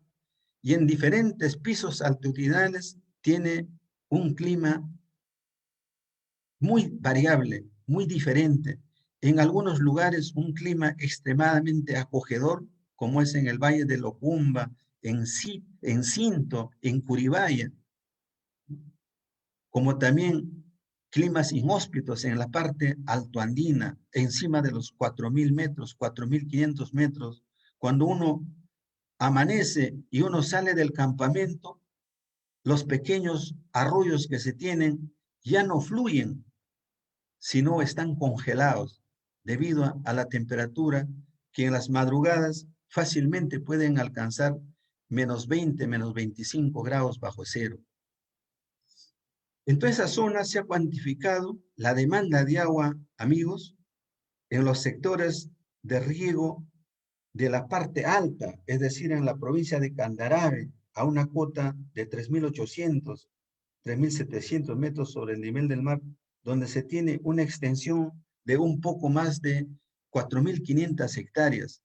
y en diferentes pisos altitudinales tiene un clima muy variable, muy diferente. En algunos lugares un clima extremadamente acogedor, como es en el Valle de Locumba, en Cinto, en Curibaya, como también climas inhóspitos en la parte altoandina, encima de los 4.000 metros, 4.500 metros. Cuando uno amanece y uno sale del campamento, los pequeños arroyos que se tienen ya no fluyen, sino están congelados debido a la temperatura que en las madrugadas fácilmente pueden alcanzar menos 20, menos 25 grados bajo cero. En toda esa zona se ha cuantificado la demanda de agua, amigos, en los sectores de riego de la parte alta, es decir, en la provincia de Candarave, a una cota de 3.800, 3.700 metros sobre el nivel del mar, donde se tiene una extensión de un poco más de 4.500 hectáreas,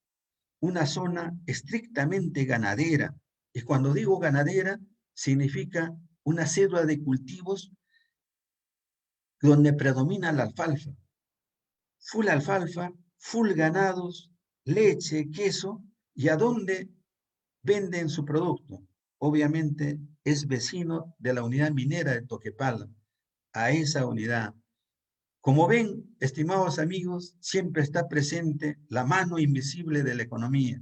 una zona estrictamente ganadera. Y cuando digo ganadera, significa una cédula de cultivos donde predomina la alfalfa. Alfalfa, full ganados, leche, queso, y a dónde venden su producto. Obviamente es vecino de la unidad minera de Toquepala, a esa unidad. Como ven, estimados amigos, siempre está presente la mano invisible de la economía.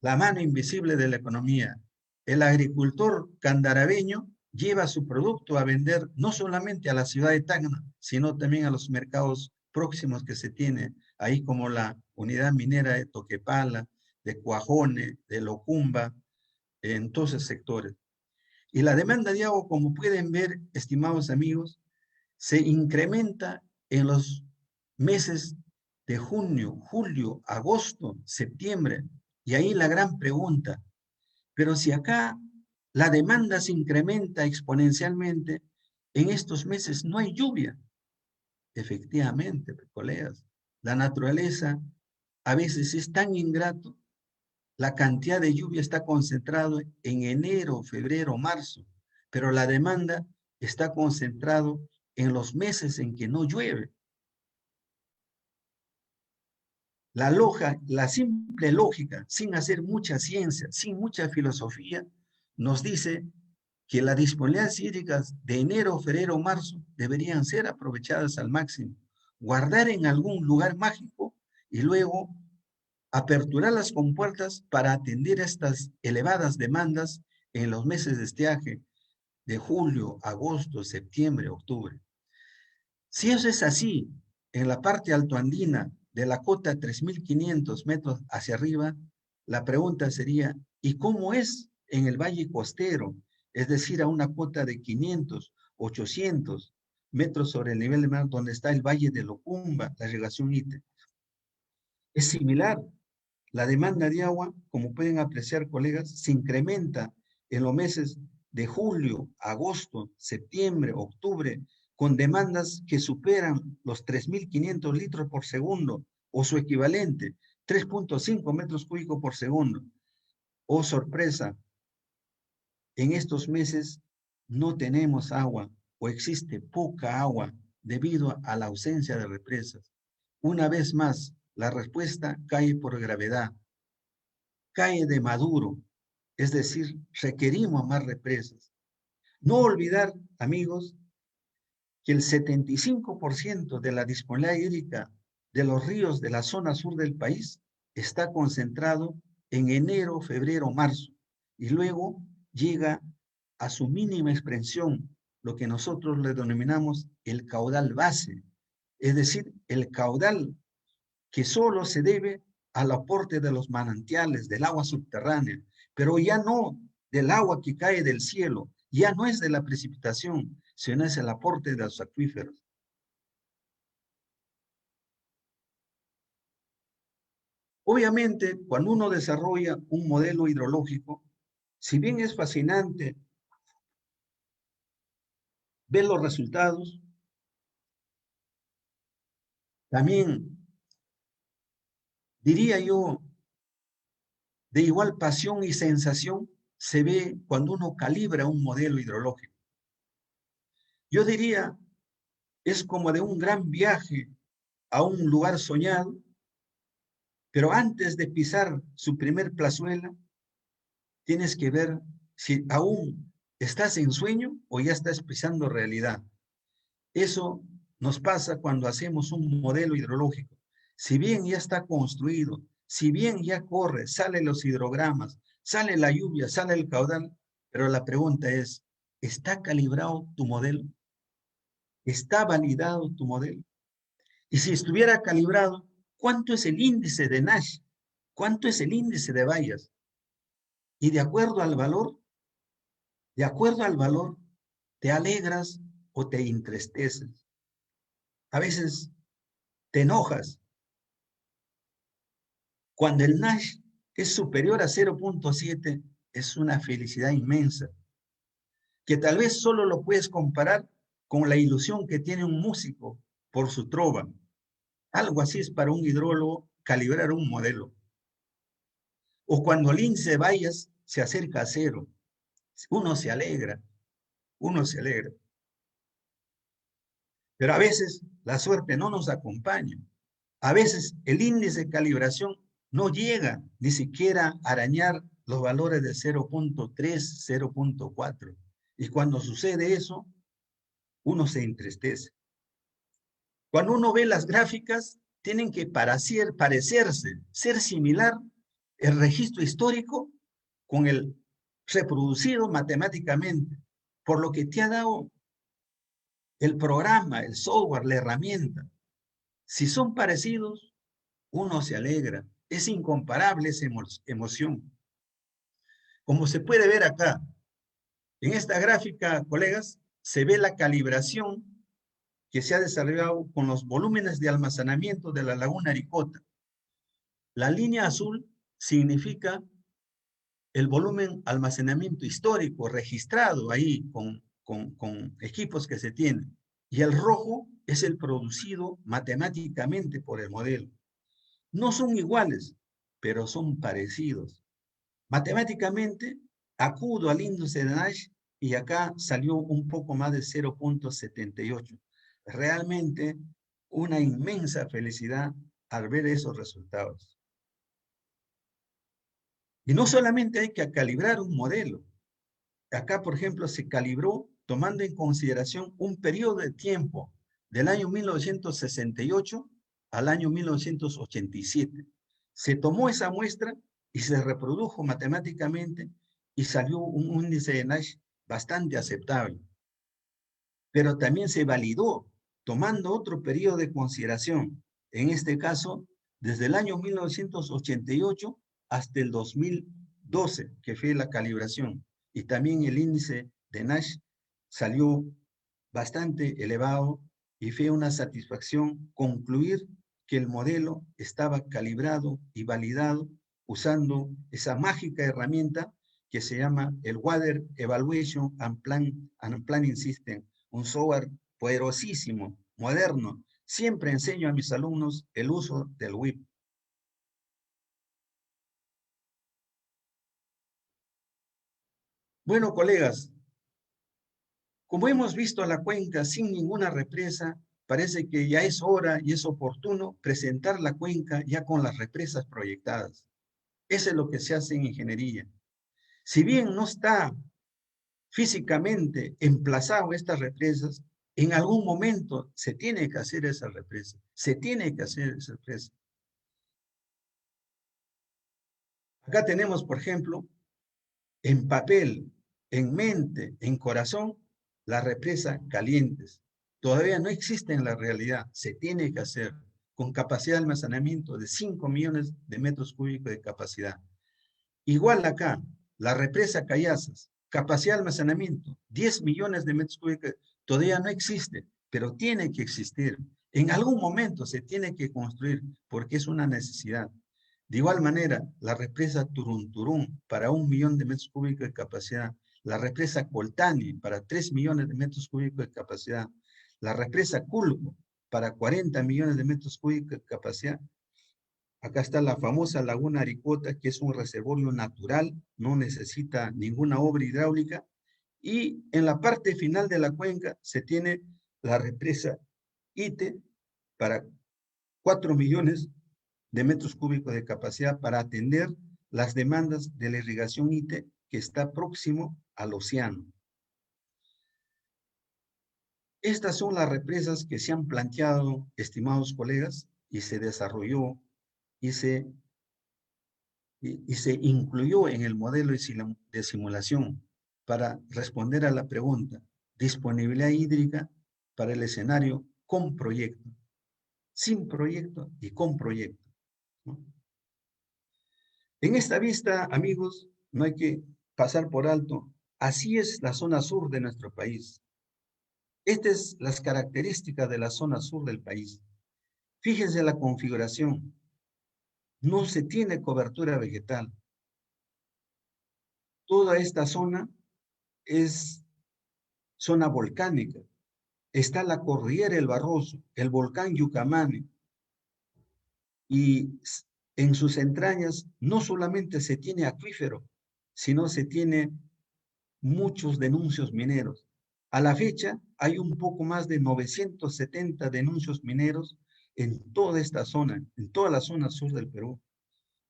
La mano invisible de la economía. El agricultor candarabeño lleva su producto a vender no solamente a la ciudad de Tacna, sino también a los mercados próximos que se tiene, ahí como la unidad minera de Toquepala, de Cuajone, de Locumba, en todos esos sectores. Y la demanda de agua, como pueden ver, estimados amigos, se incrementa en los meses de junio, julio, agosto, septiembre. Y ahí la gran pregunta, pero si acá la demanda se incrementa exponencialmente, en estos meses no hay lluvia. Efectivamente, colegas, la naturaleza a veces es tan ingrato, la cantidad de lluvia está concentrado en enero, febrero, marzo, pero la demanda está concentrado en los meses en que no llueve. La simple lógica, sin hacer mucha ciencia, sin mucha filosofía, nos dice que las disponibilidades hídricas de enero, febrero, marzo deberían ser aprovechadas al máximo, guardar en algún lugar mágico y luego aperturar las compuertas para atender estas elevadas demandas en los meses de estiaje de julio, agosto, septiembre, octubre. Si eso es así, en la parte altoandina de la cota 3.500 metros hacia arriba, la pregunta sería, ¿y cómo es en el valle costero? Es decir, a una cota de 500, 800 metros sobre el nivel del mar, donde está el valle de Locumba, la irrigación ITE. Es similar. La demanda de agua, como pueden apreciar, colegas, se incrementa en los meses de julio, agosto, septiembre, octubre, con demandas que superan los 3.500 litros por segundo o su equivalente, 3.5 metros cúbicos por segundo. Oh, sorpresa, en estos meses no tenemos agua o existe poca agua debido a la ausencia de represas. Una vez más, la respuesta cae por gravedad, cae de maduro, es decir, requerimos más represas. No olvidar, amigos, que el 75% de la disponibilidad hídrica de los ríos de la zona sur del país está concentrado en enero, febrero, marzo, y luego llega a su mínima expresión, lo que nosotros le denominamos el caudal base, es decir, el caudal que solo se debe al aporte de los manantiales, del agua subterránea, pero ya no del agua que cae del cielo, ya no es de la precipitación, sino es el aporte de los acuíferos. Obviamente, cuando uno desarrolla un modelo hidrológico, si bien es fascinante ver los resultados, también diría yo, de igual pasión y sensación se ve cuando uno calibra un modelo hidrológico. Yo diría, es como de un gran viaje a un lugar soñado, pero antes de pisar su primer plazuela, tienes que ver si aún estás en sueño o ya estás pisando realidad. Eso nos pasa cuando hacemos un modelo hidrológico. Si bien ya está construido, si bien ya corre, salen los hidrogramas, sale la lluvia, sale el caudal, pero la pregunta es, ¿está calibrado tu modelo? ¿Está validado tu modelo? Y si estuviera calibrado, ¿cuánto es el índice de Nash? ¿Cuánto es el índice de Bayes? Y de acuerdo al valor, te alegras o te entristeces. A veces te enojas. Cuando el Nash es superior a 0.7, es una felicidad inmensa, que tal vez solo lo puedes comparar con la ilusión que tiene un músico por su trova. Algo así es para un hidrólogo calibrar un modelo. O cuando el índice de Bayes se acerca a 0, uno se alegra, uno se alegra. Pero a veces la suerte no nos acompaña. A veces el índice de calibración no llega ni siquiera a arañar los valores de 0.3, 0.4. Y cuando sucede eso, uno se entristece. Cuando uno ve las gráficas, tienen que parecerse, ser similar el registro histórico con el reproducido matemáticamente, por lo que te ha dado el programa, el software, la herramienta. Si son parecidos, uno se alegra. Es incomparable esa emoción. Como se puede ver acá, en esta gráfica, colegas, se ve la calibración que se ha desarrollado con los volúmenes de almacenamiento de la laguna Aricota. La línea azul significa el volumen almacenamiento histórico registrado ahí con equipos que se tienen. Y el rojo es el producido matemáticamente por el modelo. No son iguales, pero son parecidos. Matemáticamente, acudo al índice de Nash y acá salió un poco más de 0.78. Realmente una inmensa felicidad al ver esos resultados. Y no solamente hay que calibrar un modelo. Acá, por ejemplo, se calibró tomando en consideración un periodo de tiempo del año 1968 al año 1987. Se tomó esa muestra y se reprodujo matemáticamente y salió un índice de Nash bastante aceptable. Pero también se validó tomando otro periodo de consideración, en este caso, desde el año 1988 hasta el 2012, que fue la calibración. Y también el índice de Nash salió bastante elevado y fue una satisfacción concluir que el modelo estaba calibrado y validado usando esa mágica herramienta que se llama el Water Evaluation and Planning System, un software poderosísimo, moderno. Siempre enseño a mis alumnos el uso del WIP. Bueno, colegas, como hemos visto la cuenca sin ninguna represa, parece que ya es hora y es oportuno presentar la cuenca ya con las represas proyectadas. Eso es lo que se hace en ingeniería. Si bien no está físicamente emplazado estas represas, en algún momento se tiene que hacer esa represa, se tiene que hacer esa represa. Acá tenemos, por ejemplo, en papel, en mente, en corazón, la represa Calientes. Todavía no existe en la realidad, se tiene que hacer con capacidad de almacenamiento de 5 millones de metros cúbicos de capacidad. Igual acá, la represa Cayazas, capacidad de almacenamiento, 10 millones de metros cúbicos, todavía no existe, pero tiene que existir. En algún momento se tiene que construir porque es una necesidad. De igual manera, la represa Turunturún para 1 millón de metros cúbicos de capacidad, la represa Coltani para 3 millones de metros cúbicos de capacidad, la represa Culco para 40 millones de metros cúbicos de capacidad. Acá está la famosa laguna Aricota, que es un reservorio natural, no necesita ninguna obra hidráulica. Y en la parte final de la cuenca se tiene la represa Ite para 4 millones de metros cúbicos de capacidad para atender las demandas de la irrigación Ite que está próximo al océano. Estas son las represas que se han planteado, estimados colegas, y se desarrolló y se incluyó en el modelo de simulación para responder a la pregunta, disponibilidad hídrica para el escenario con proyecto, sin proyecto y con proyecto, ¿no? En esta vista, amigos, no hay que pasar por alto, así es la zona sur de nuestro país. Estas son las características de la zona sur del país. Fíjense la configuración. No se tiene cobertura vegetal. Toda esta zona es zona volcánica. Está la cordillera El Barroso, el volcán Yucamani. Y en sus entrañas no solamente se tiene acuífero, sino se tiene muchos denuncios mineros. A la fecha hay un poco más de 970 denuncios mineros en toda esta zona, en toda la zona sur del Perú.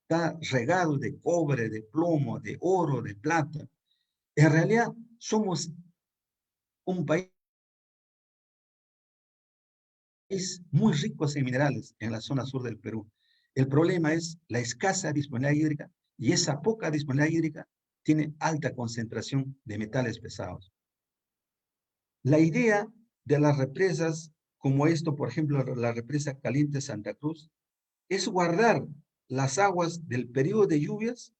Está regado de cobre, de plomo, de oro, de plata. En realidad somos un país Es muy rico en minerales en la zona sur del Perú. El problema es la escasa disponibilidad hídrica y esa poca disponibilidad hídrica tiene alta concentración de metales pesados. La idea de las represas, como esto, por ejemplo, la represa Caliente Santa Cruz, es guardar las aguas del periodo de lluvias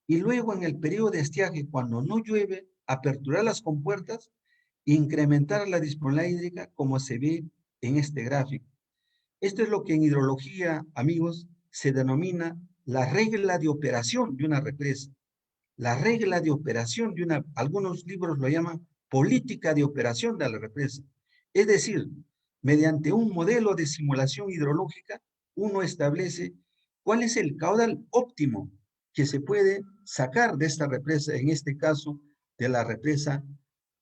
y luego en el periodo de estiaje, cuando no llueve, aperturar las compuertas e incrementar la disponibilidad hídrica como se ve en este gráfico. Esto es lo que en hidrología, amigos, se denomina la regla de operación de una represa. La regla de operación de una, algunos libros lo llaman política de operación de la represa. Es decir, mediante un modelo de simulación hidrológica, uno establece cuál es el caudal óptimo que se puede sacar de esta represa, en este caso, de la represa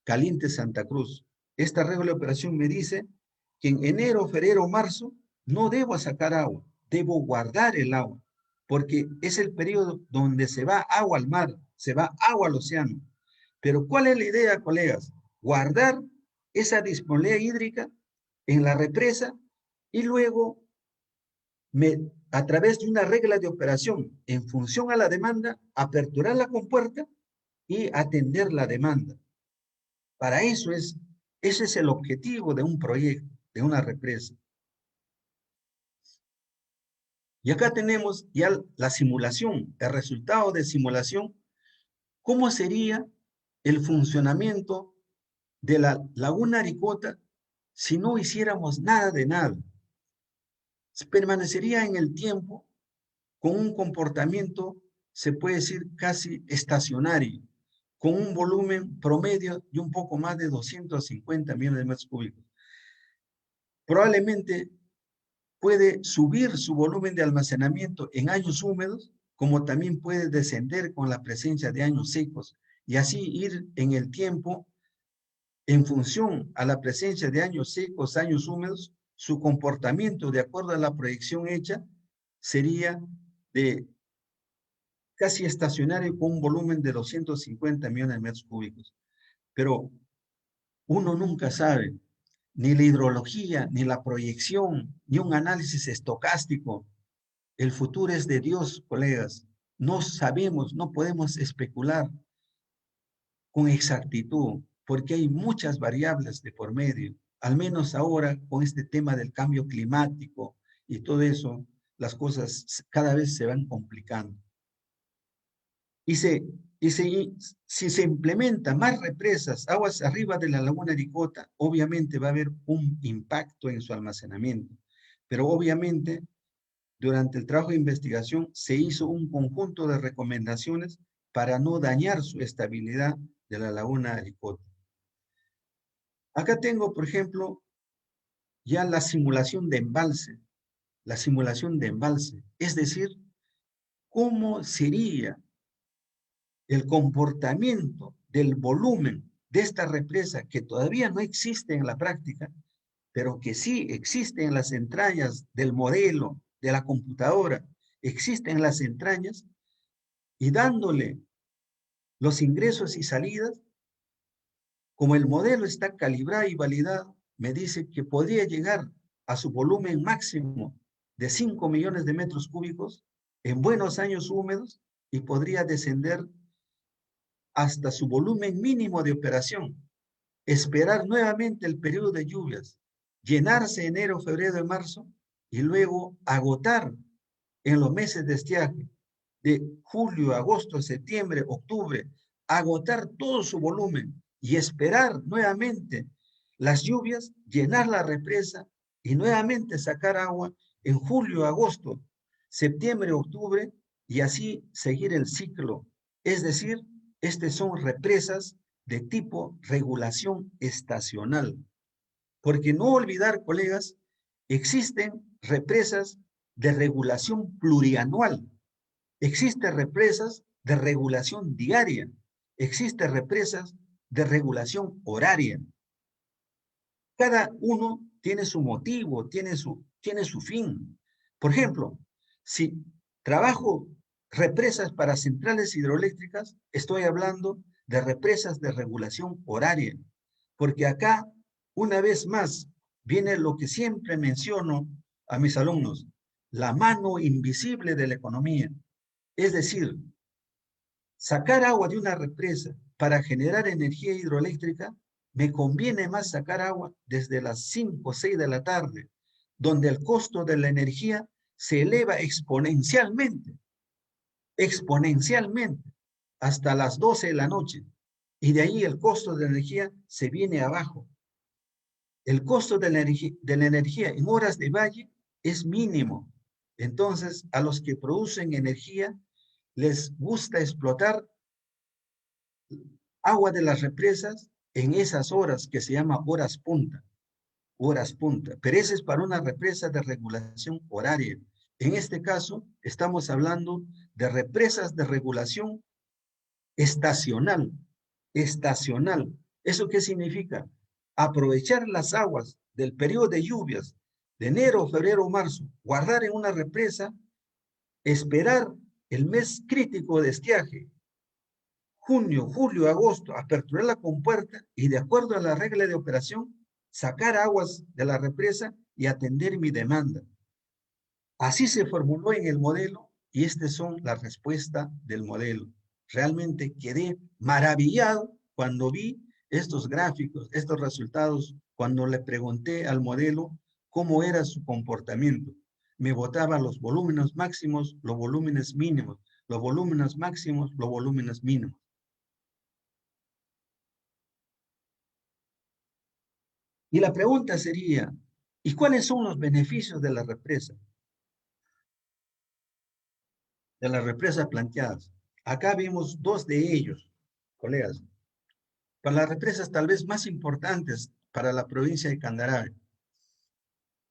Caliente Santa Cruz. Esta regla de operación me dice que en enero, febrero, marzo, no debo sacar agua, debo guardar el agua, porque es el periodo donde se va agua al mar, se va agua al océano. Pero ¿cuál es la idea, colegas? Guardar esa disponibilidad hídrica en la represa y luego, a través de una regla de operación en función a la demanda, aperturar la compuerta y atender la demanda. Para eso ese es el objetivo de un proyecto, de una represa. Y acá tenemos ya la simulación, el resultado de simulación. ¿Cómo sería el funcionamiento de la laguna Aricota si no hiciéramos nada de nada? Permanecería en el tiempo con un comportamiento, se puede decir, casi estacionario, con un volumen promedio de un poco más de 250 millones de metros cúbicos. Probablemente puede subir su volumen de almacenamiento en años húmedos, como también puede descender con la presencia de años secos, y así ir en el tiempo en función a la presencia de años secos, años húmedos. Su comportamiento, de acuerdo a la proyección hecha, sería de casi estacionario con un volumen de 250 millones de metros cúbicos. Pero uno nunca sabe, ni la hidrología, ni la proyección, ni un análisis estocástico. El futuro es de Dios, colegas. No sabemos, no podemos especular con exactitud, porque hay muchas variables de por medio. Al menos ahora, con este tema del cambio climático y todo eso, las cosas cada vez se van complicando. Y si se implementan más represas, aguas arriba de la laguna Aricota, obviamente va a haber un impacto en su almacenamiento. Pero obviamente, durante el trabajo de investigación, se hizo un conjunto de recomendaciones para no dañar su estabilidad de la laguna Aricota. Acá tengo, por ejemplo, ya la simulación de embalse. La simulación de embalse. Es decir, cómo sería el comportamiento del volumen de esta represa que todavía no existe en la práctica, pero que sí existe en las entrañas del modelo de la computadora, existe en las entrañas, y dándole los ingresos y salidas, como el modelo está calibrado y validado, me dice que podría llegar a su volumen máximo de 5 millones de metros cúbicos en buenos años húmedos y podría descender hasta su volumen mínimo de operación, esperar nuevamente el periodo de lluvias, llenarse enero, febrero y marzo y luego agotar en los meses de estiaje de julio, agosto, septiembre, octubre, agotar todo su volumen y esperar nuevamente las lluvias, llenar la represa y nuevamente sacar agua en julio, agosto, septiembre, octubre y así seguir el ciclo. Es decir, estas son represas de tipo regulación estacional. Porque no olvidar, colegas, existen represas de regulación plurianual. Existen represas de regulación diaria. Existen represas de regulación horaria. Cada uno tiene su motivo, tiene su fin. Por ejemplo, si trabajo represas para centrales hidroeléctricas, estoy hablando de represas de regulación horaria, porque acá, una vez más, viene lo que siempre menciono a mis alumnos, la mano invisible de la economía. Es decir, sacar agua de una represa para generar energía hidroeléctrica, me conviene más sacar agua desde las 5 o 6 de la tarde, donde el costo de la energía se eleva exponencialmente, hasta las 12 de la noche. Y de ahí el costo de la energía se viene abajo. El costo de la energía en horas de valle es mínimo. Entonces, a los que producen energía les gusta explotar agua de las represas en esas horas que se llama horas punta. Pero ese es para una represa de regulación horaria. En este caso, estamos hablando de represas de regulación estacional. ¿Eso qué significa? Aprovechar las aguas del periodo de lluvias de enero, febrero, marzo, guardar en una represa, esperar el mes crítico de estiaje, junio, julio, agosto, aperturar la compuerta y de acuerdo a la regla de operación, sacar aguas de la represa y atender mi demanda. Así se formuló en el modelo y estas son las respuestas del modelo. Realmente quedé maravillado cuando vi estos gráficos, estos resultados, cuando le pregunté al modelo cómo era su comportamiento. Me botaba los volúmenes máximos, los volúmenes mínimos, los volúmenes máximos, los volúmenes mínimos. Y la pregunta sería, ¿y cuáles son los beneficios de la represa? De las represas planteadas. Acá vimos dos de ellos, colegas. Para las represas tal vez más importantes para la provincia de Candarave,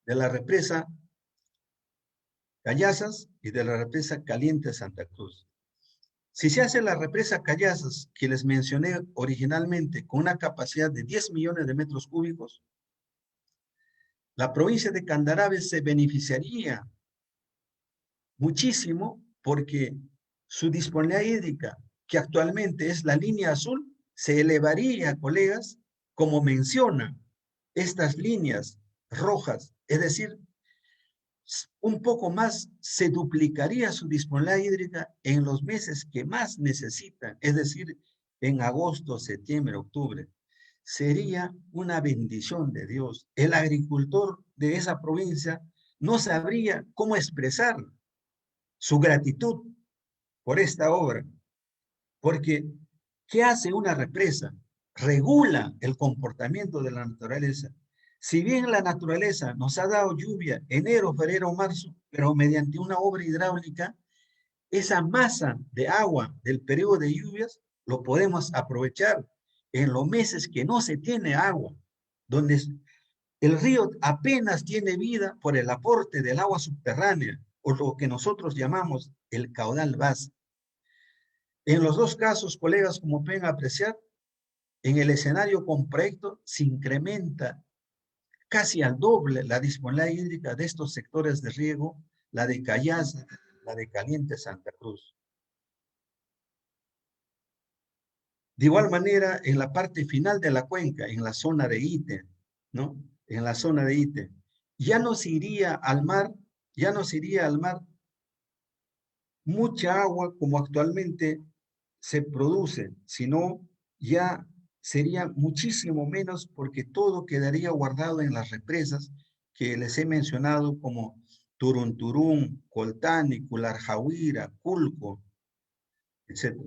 de la represa Callazas y de la represa Caliente Santa Cruz. Si se hace la represa Callazas, que les mencioné originalmente, con una capacidad de 10 millones de metros cúbicos, la provincia de Candarave se beneficiaría muchísimo porque su disponibilidad hídrica, que actualmente es la línea azul, se elevaría, colegas, como menciona estas líneas rojas, es decir, un poco más se duplicaría su disponibilidad hídrica en los meses que más necesitan, es decir, en agosto, septiembre, octubre. Sería una bendición de Dios. El agricultor de esa provincia no sabría cómo expresar su gratitud por esta obra, porque ¿qué hace una represa? Regula el comportamiento de la naturaleza. Si bien la naturaleza nos ha dado lluvia enero, febrero, marzo, pero mediante una obra hidráulica, esa masa de agua del periodo de lluvias lo podemos aprovechar en los meses que no se tiene agua, donde el río apenas tiene vida por el aporte del agua subterránea, o lo que nosotros llamamos el caudal base. En los dos casos, colegas, como pueden apreciar, en el escenario con proyecto se incrementa casi al doble la disponibilidad hídrica de estos sectores de riego, la de Callazas, la de Caliente Santa Cruz. De igual manera, en la parte final de la cuenca, en la zona de Ite, ¿no? En la zona de Ite, ya no se iría al mar mucha agua como actualmente se produce, sino ya sería muchísimo menos porque todo quedaría guardado en las represas que les he mencionado como Turunturún, Coltani, Cularjahuira, Culco, etc.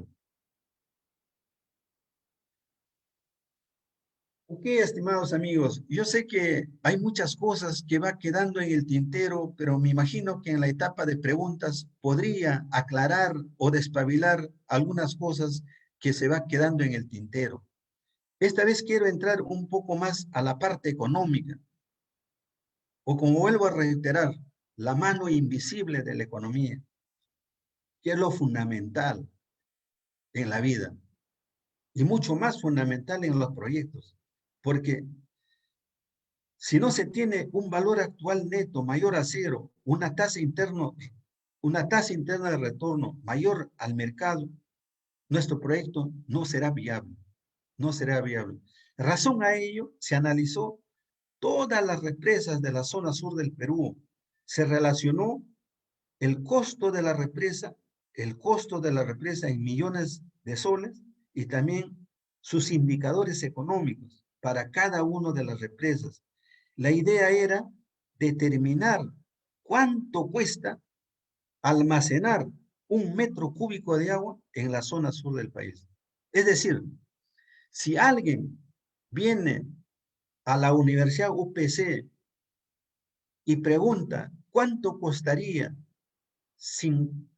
Ok, estimados amigos, yo sé que hay muchas cosas que va quedando en el tintero, pero me imagino que en la etapa de preguntas podría aclarar o despabilar algunas cosas que se va quedando en el tintero. Esta vez quiero entrar un poco más a la parte económica, o como vuelvo a reiterar, la mano invisible de la economía, que es lo fundamental en la vida y mucho más fundamental en los proyectos, porque si no se tiene un valor actual neto mayor a cero, una tasa interna de retorno mayor al mercado, nuestro proyecto no será viable. No será viable. Razón a ello, se analizó todas las represas de la zona sur del Perú. Se relacionó el costo de la represa, en millones de soles y también sus indicadores económicos para cada una de las represas. La idea era determinar cuánto cuesta almacenar 1 metro cúbico de agua en la zona sur del país. Es decir, si alguien viene a la Universidad UPC y pregunta cuánto costaría sin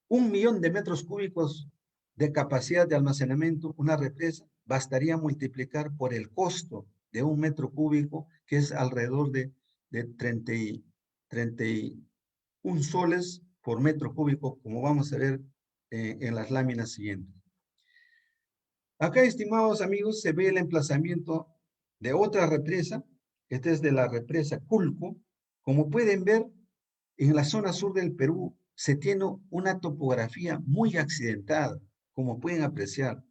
1 millón de metros cúbicos de capacidad de almacenamiento una represa, bastaría multiplicar por el costo de 1 metro cúbico, que es alrededor de 31 soles por metro cúbico, como vamos a ver en las láminas siguientes. Acá, estimados amigos, se ve el emplazamiento de otra represa. Esta es de la represa Culco. Como pueden ver, en la zona sur del Perú se tiene una topografía muy accidentada, como pueden apreciar,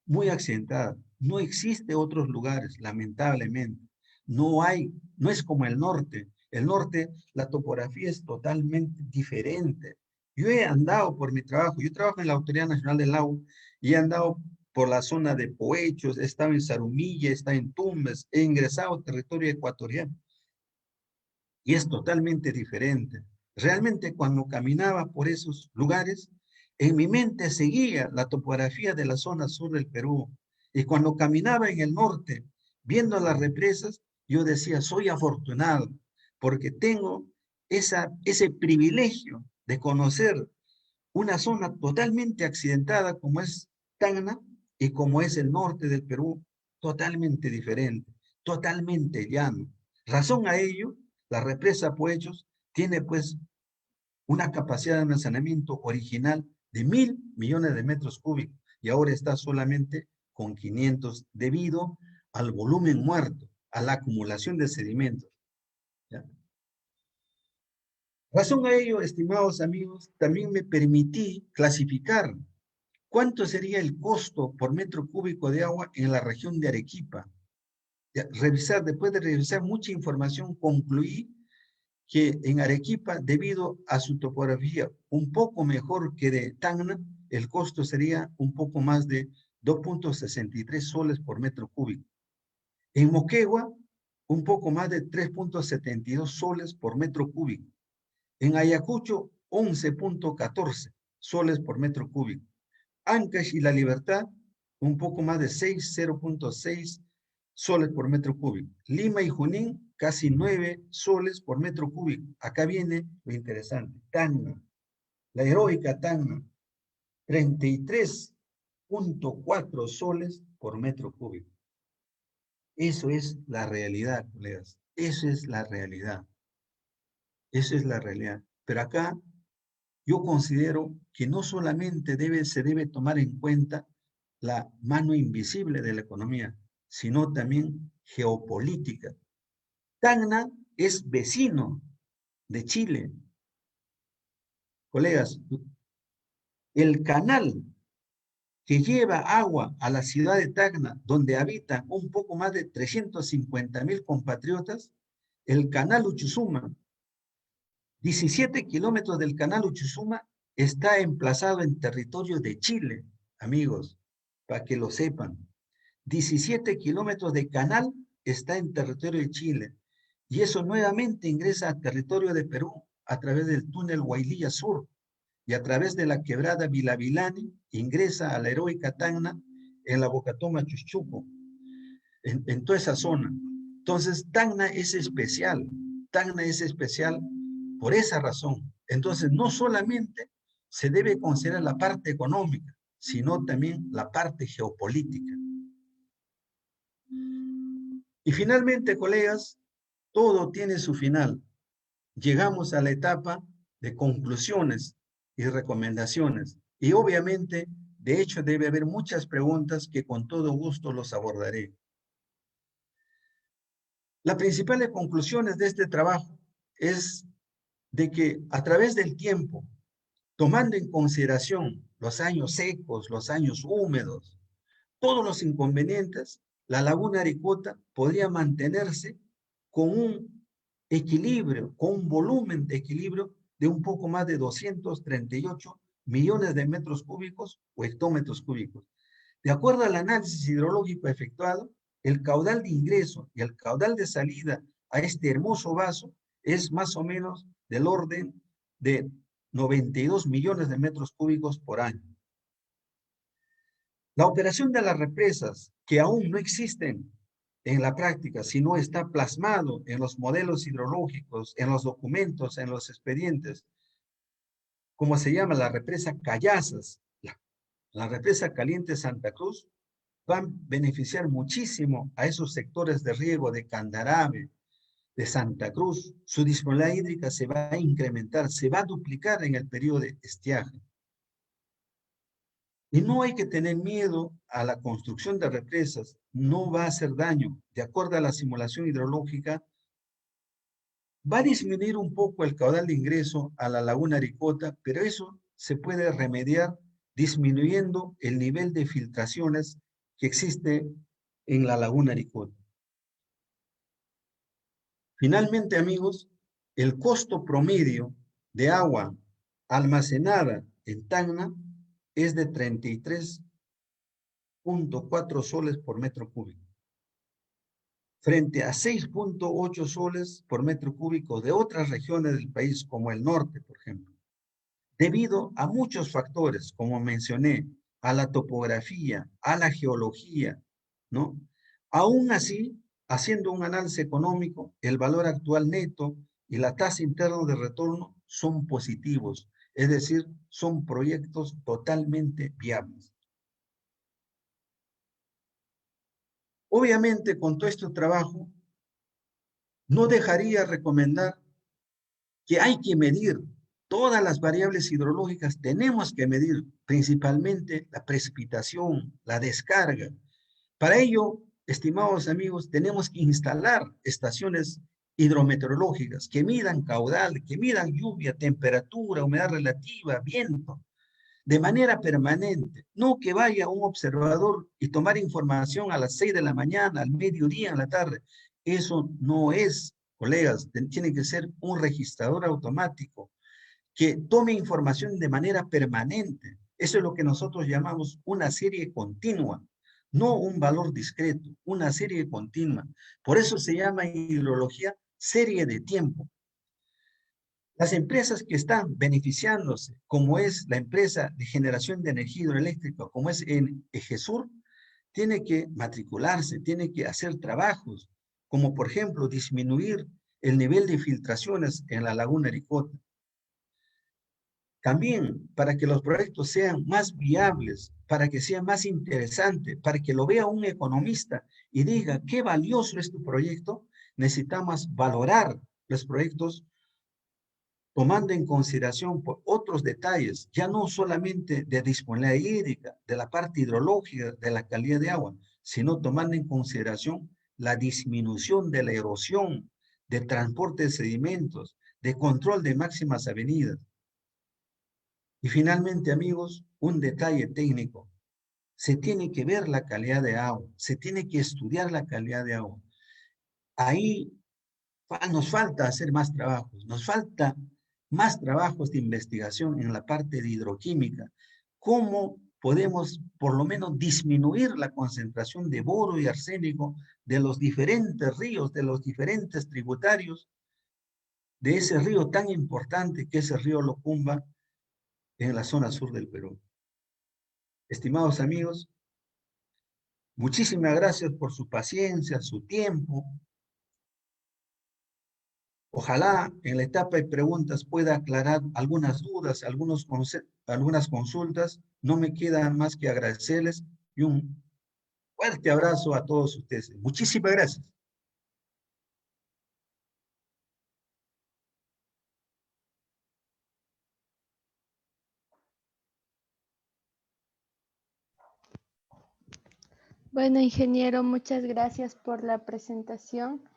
muy accidentada. No existe otros lugares, lamentablemente. No es como el norte. El norte, la topografía es totalmente diferente. Yo he andado por mi trabajo, yo trabajo en la Autoridad Nacional del Agua y he andado por la zona de Poechos, he estado en Zarumilla, he estado en Tumbes, he ingresado al territorio ecuatoriano y es totalmente diferente. Realmente cuando caminaba por esos lugares, en mi mente seguía la topografía de la zona sur del Perú. Y cuando caminaba en el norte, viendo las represas, yo decía, soy afortunado, porque tengo ese privilegio de conocer una zona totalmente accidentada como es Tacna y como es el norte del Perú, totalmente diferente, totalmente llano. Razón a ello, la represa Poechos tiene pues una capacidad de almacenamiento original de 1.000 millones de metros cúbicos y ahora está solamente con 500 debido al volumen muerto, a la acumulación de sedimentos. ¿Ya? Razón a ello, estimados amigos, también me permití clasificar cuánto sería el costo por metro cúbico de agua en la región de Arequipa. Después de revisar mucha información, concluí que en Arequipa, debido a su topografía un poco mejor que de Tacna, el costo sería un poco más de 2.63 soles por metro cúbico. En Moquegua, un poco más de 3.72 soles por metro cúbico. En Ayacucho, 11.14 soles por metro cúbico. Ancash y La Libertad, un poco más de 0.6 soles por metro cúbico. Lima y Junín, casi 9 soles por metro cúbico. Acá viene lo interesante. Tacna, la heroica Tacna, 33.4 soles por metro cúbico. Eso es la realidad, colegas. Eso es la realidad. Eso es la realidad. Pero acá yo considero que no solamente se debe tomar en cuenta la mano invisible de la economía, sino también geopolítica. Tacna es vecino de Chile. Colegas, el canal que lleva agua a la ciudad de Tacna, donde habitan un poco más de 350.000 compatriotas, el canal Uchusuma, 17 kilómetros del canal Uchusuma, está emplazado en territorio de Chile, amigos, para que lo sepan. 17 kilómetros de canal está en territorio de Chile. Y eso nuevamente ingresa a territorio de Perú a través del túnel Huaylilla Sur y a través de la quebrada Vilavilani ingresa a la heroica Tacna en la Bocatoma Chuchuco, en toda esa zona. Entonces, Tacna es especial por esa razón. Entonces, no solamente se debe considerar la parte económica, sino también la parte geopolítica. Y finalmente, colegas, todo tiene su final. Llegamos a la etapa de conclusiones y recomendaciones. Y obviamente, de hecho, debe haber muchas preguntas que con todo gusto los abordaré. Las principales conclusiones de este trabajo es de que a través del tiempo, tomando en consideración los años secos, los años húmedos, todos los inconvenientes, la laguna Aricota podría mantenerse con un equilibrio, con un volumen de equilibrio de un poco más de 238 millones de metros cúbicos o hectómetros cúbicos. De acuerdo al análisis hidrológico efectuado, el caudal de ingreso y el caudal de salida a este hermoso vaso es más o menos del orden de 92 millones de metros cúbicos por año. La operación de las represas, que aún no existen en la práctica, sino está plasmado en los modelos hidrológicos, en los documentos, en los expedientes, como se llama la represa Callazas, la represa Caliente Santa Cruz, van a beneficiar muchísimo a esos sectores de riego de Candarave, de Santa Cruz. Su disponibilidad hídrica se va a incrementar, se va a duplicar en el periodo de estiaje. Y no hay que tener miedo a la construcción de represas, no va a hacer daño. De acuerdo a la simulación hidrológica, va a disminuir un poco el caudal de ingreso a la laguna Aricota, pero eso se puede remediar disminuyendo el nivel de filtraciones que existe en la laguna Aricota. Finalmente, amigos, el costo promedio de agua almacenada en Tacna es de 33.4 soles por metro cúbico, frente a 6.8 soles por metro cúbico de otras regiones del país, como el norte, por ejemplo, debido a muchos factores, como mencioné, a la topografía, a la geología, ¿no? Aún así, haciendo un análisis económico, el valor actual neto y la tasa interna de retorno son positivos, es decir, son proyectos totalmente viables. Obviamente, con todo este trabajo, no dejaría recomendar que hay que medir todas las variables hidrológicas, tenemos que medir principalmente la precipitación, la descarga. Para ello, estimados amigos, tenemos que instalar estaciones hidrometeorológicas que midan caudal, que midan lluvia, temperatura, humedad relativa, viento, de manera permanente. No que vaya un observador y tomar información a las 6 de la mañana, al mediodía, en la tarde. Eso no es, colegas, tiene que ser un registrador automático que tome información de manera permanente. Eso es lo que nosotros llamamos una serie continua, no un valor discreto, una serie continua. Por eso se llama hidrología serie de tiempo. Las empresas que están beneficiándose, como es la empresa de generación de energía hidroeléctrica, como es en Ejesur, tiene que matricularse, tiene que hacer trabajos, como por ejemplo disminuir el nivel de filtraciones en la laguna Aricota. También para que los proyectos sean más viables, para que sea más interesante, para que lo vea un economista y diga qué valioso es tu proyecto, necesitamos valorar los proyectos tomando en consideración por otros detalles, ya no solamente de disponibilidad hídrica, de la parte hidrológica, de la calidad de agua, sino tomando en consideración la disminución de la erosión, de transporte de sedimentos, de control de máximas avenidas. Y finalmente, amigos, un detalle técnico. Se tiene que ver la calidad de agua, se tiene que estudiar la calidad de agua. Ahí nos falta hacer más trabajos, nos falta más trabajos de investigación en la parte de hidroquímica. ¿Cómo podemos por lo menos disminuir la concentración de boro y arsénico de los diferentes ríos, de los diferentes tributarios, de ese río tan importante que es el río Locumba en la zona sur del Perú? Estimados amigos, muchísimas gracias por su paciencia, su tiempo. Ojalá en la etapa de preguntas pueda aclarar algunas dudas, algunas consultas. No me queda más que agradecerles y un fuerte abrazo a todos ustedes. Muchísimas gracias. Bueno, ingeniero, muchas gracias por la presentación.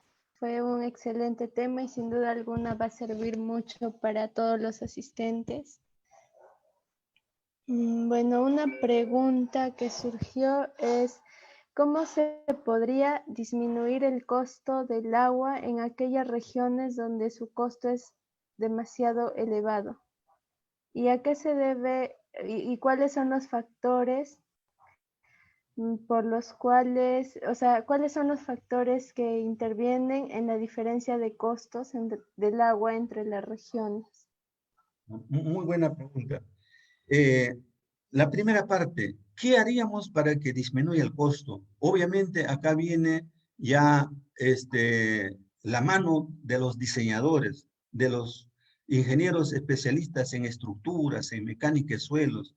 Fue un excelente tema y sin duda alguna va a servir mucho para todos los asistentes. Bueno, una pregunta que surgió es, ¿cómo se podría disminuir el costo del agua en aquellas regiones donde su costo es demasiado elevado? ¿Y a qué se debe y cuáles son los factores por los cuales, o sea, cuáles son los factores que intervienen en la diferencia de costos del agua entre las regiones? Muy buena pregunta. Eh, la primera parte, ¿qué haríamos para que disminuya el costo? Obviamente acá viene ya la mano de los diseñadores, de los ingenieros especialistas en estructuras, en mecánica de suelos.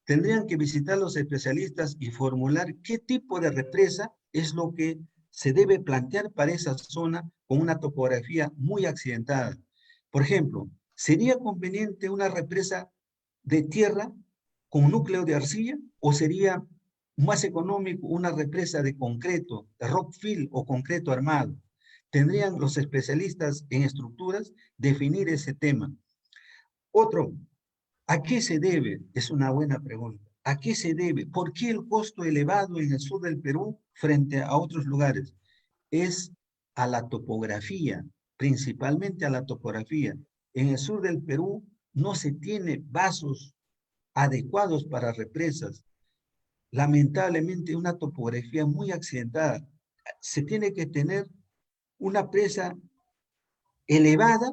Tendrían que visitar los especialistas y formular qué tipo de represa es lo que se debe plantear para esa zona con una topografía muy accidentada. Por ejemplo, ¿sería conveniente una represa de tierra con núcleo de arcilla o sería más económico una represa de concreto, de rock fill o concreto armado? Tendrían los especialistas en estructuras definir ese tema. Otro, ¿a qué se debe? Es una buena pregunta. ¿A qué se debe? ¿Por qué el costo elevado en el sur del Perú frente a otros lugares? Es a la topografía, principalmente a la topografía. En el sur del Perú no se tiene vasos adecuados para represas. Lamentablemente, una topografía muy accidentada. Se tiene que tener una presa elevada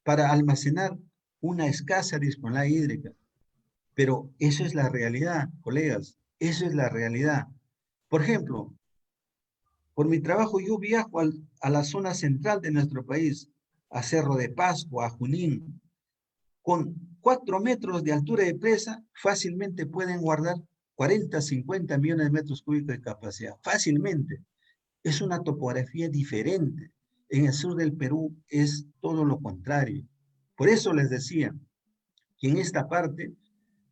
para almacenar una escasa disponibilidad hídrica. Pero eso es la realidad, colegas, eso es la realidad. Por ejemplo, por mi trabajo yo viajo a la zona central de nuestro país, a Cerro de Pasco, a Junín. Con 4 metros de altura de presa, fácilmente pueden guardar 40, 50 millones de metros cúbicos de capacidad. Fácilmente. Es una topografía diferente. En el sur del Perú es todo lo contrario. Por eso les decía que en esta parte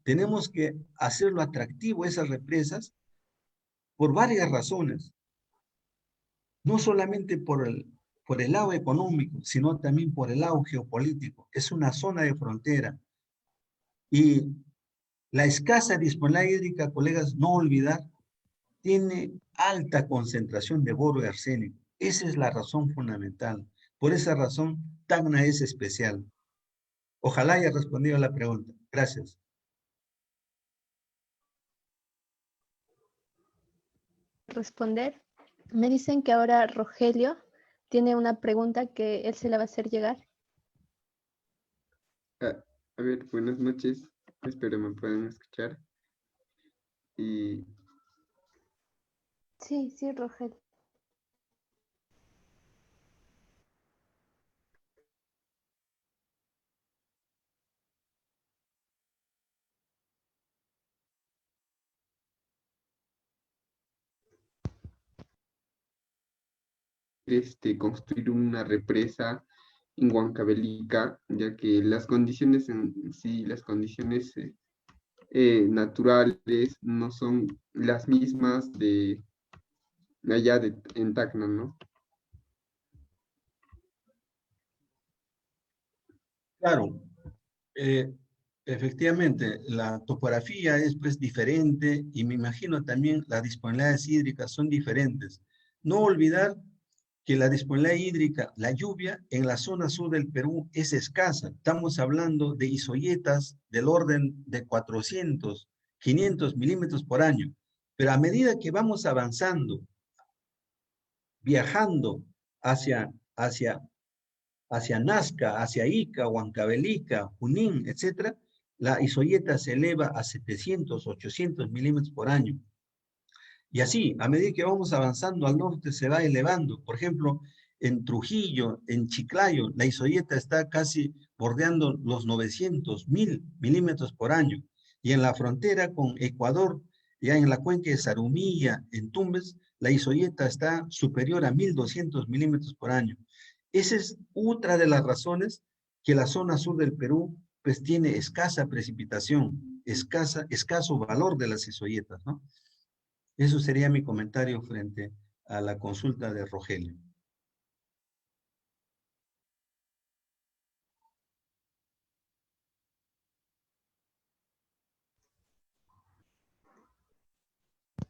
tenemos que hacerlo atractivo esas represas por varias razones, no solamente por el lado económico, sino también por el lado geopolítico. Es una zona de frontera y la escasa disponibilidad hídrica, colegas, no olvidar, tiene alta concentración de boro y arsénico. Esa es la razón fundamental. Por esa razón, Tacna es especial. Ojalá haya respondido a la pregunta. Gracias. Responder. Me dicen que ahora Rogelio tiene una pregunta que él se la va a hacer llegar. A ver, buenas noches. Espero me puedan escuchar. Y Sí, sí, Rogelio. construir una represa en Huancavelica, ya que las condiciones en sí, las condiciones naturales no son las mismas de allá en Tacna, ¿no? Claro, eh, efectivamente, la topografía es pues diferente y me imagino también las disponibilidades hídricas son diferentes. No olvidar que la disponibilidad hídrica, la lluvia en la zona sur del Perú es escasa. Estamos hablando de isoyetas del orden de 400, 500 milímetros por año. Pero a medida que vamos avanzando, viajando hacia hacia Nazca, hacia Ica, Huancavelica, Junín, etcétera, la isoyeta se eleva a 700, 800 milímetros por año. Y así, a medida que vamos avanzando al norte, se va elevando. Por ejemplo, en Trujillo, en Chiclayo, la isoyeta está casi bordeando los 900, 1000 milímetros por año. Y en la frontera con Ecuador, ya en la cuenca de Zarumilla, en Tumbes, la isoyeta está superior a 1200 milímetros por año. Esa es otra de las razones que la zona sur del Perú pues tiene escasa precipitación, escaso valor de las isoyetas, ¿no? Eso sería mi comentario frente a la consulta de Rogelio.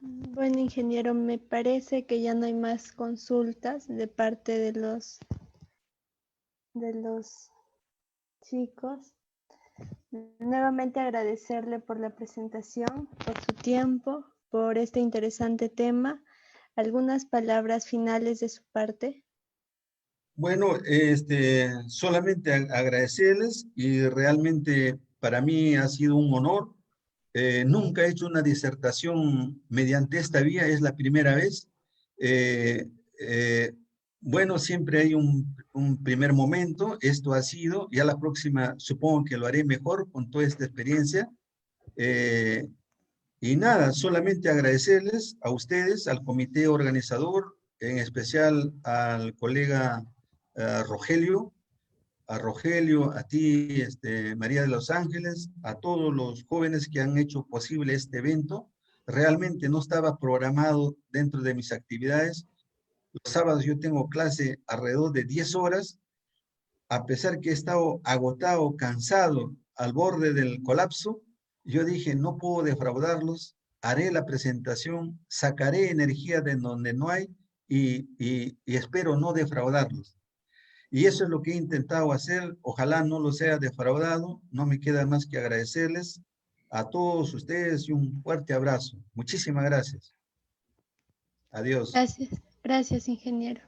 Bueno, ingeniero, me parece que ya no hay más consultas de parte de los chicos. Nuevamente agradecerle por la presentación, por su tiempo, por este interesante tema. ¿Algunas palabras finales de su parte? Bueno, solamente agradecerles y realmente para mí ha sido un honor. Nunca he hecho una disertación mediante esta vía, es la primera vez. Eh, eh, bueno, siempre hay un primer momento, esto ha sido, ya la próxima supongo que lo haré mejor con toda esta experiencia. Eh, y nada, solamente agradecerles a ustedes, al comité organizador, en especial al colega Rogelio, a ti, María de los Ángeles, a todos los jóvenes que han hecho posible este evento. Realmente no estaba programado dentro de mis actividades. Los sábados yo tengo clase alrededor de 10 horas, a pesar que he estado agotado, cansado, al borde del colapso. Yo dije, no puedo defraudarlos, haré la presentación, sacaré energía de donde no hay y espero no defraudarlos. Y eso es lo que he intentado hacer. Ojalá no los haya defraudado. No me queda más que agradecerles a todos ustedes y un fuerte abrazo. Muchísimas gracias. Adiós. Gracias, gracias, ingeniero.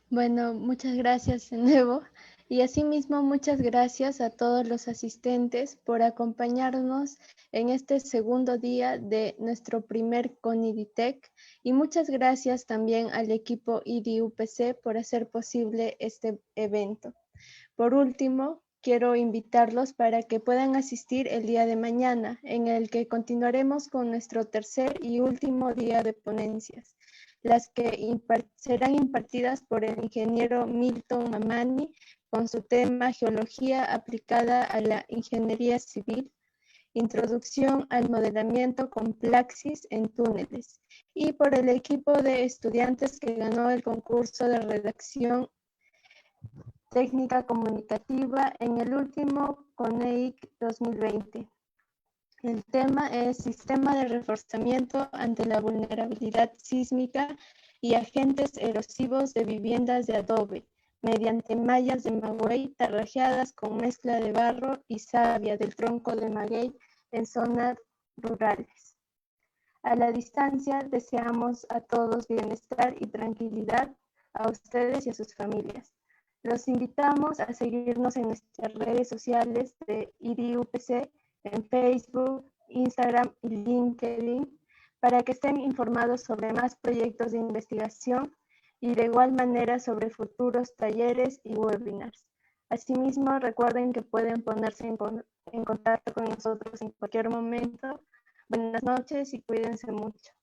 Bueno, muchas gracias de nuevo. Y asimismo, muchas gracias a todos los asistentes por acompañarnos en este segundo día de nuestro primer CONIDITEC. Y muchas gracias también al equipo IDIUPC por hacer posible este evento. Por último, quiero invitarlos para que puedan asistir el día de mañana, en el que continuaremos con nuestro tercer y último día de ponencias, las que serán impartidas por el ingeniero Milton Mamani con su tema Geología aplicada a la Ingeniería Civil, Introducción al modelamiento con Plaxis en túneles, y por el equipo de estudiantes que ganó el concurso de redacción técnica comunicativa en el último CONEIC 2020. El tema es Sistema de reforzamiento ante la vulnerabilidad sísmica y agentes erosivos de viviendas de adobe, mediante mallas de maguey tarrajeadas con mezcla de barro y savia del tronco de maguey en zonas rurales. A la distancia, deseamos a todos bienestar y tranquilidad, a ustedes y a sus familias. Los invitamos a seguirnos en nuestras redes sociales de IDIUPC, en Facebook, Instagram y LinkedIn, para que estén informados sobre más proyectos de investigación y de igual manera sobre futuros talleres y webinars. Asimismo, recuerden que pueden ponerse en contacto con nosotros en cualquier momento. Buenas noches y cuídense mucho.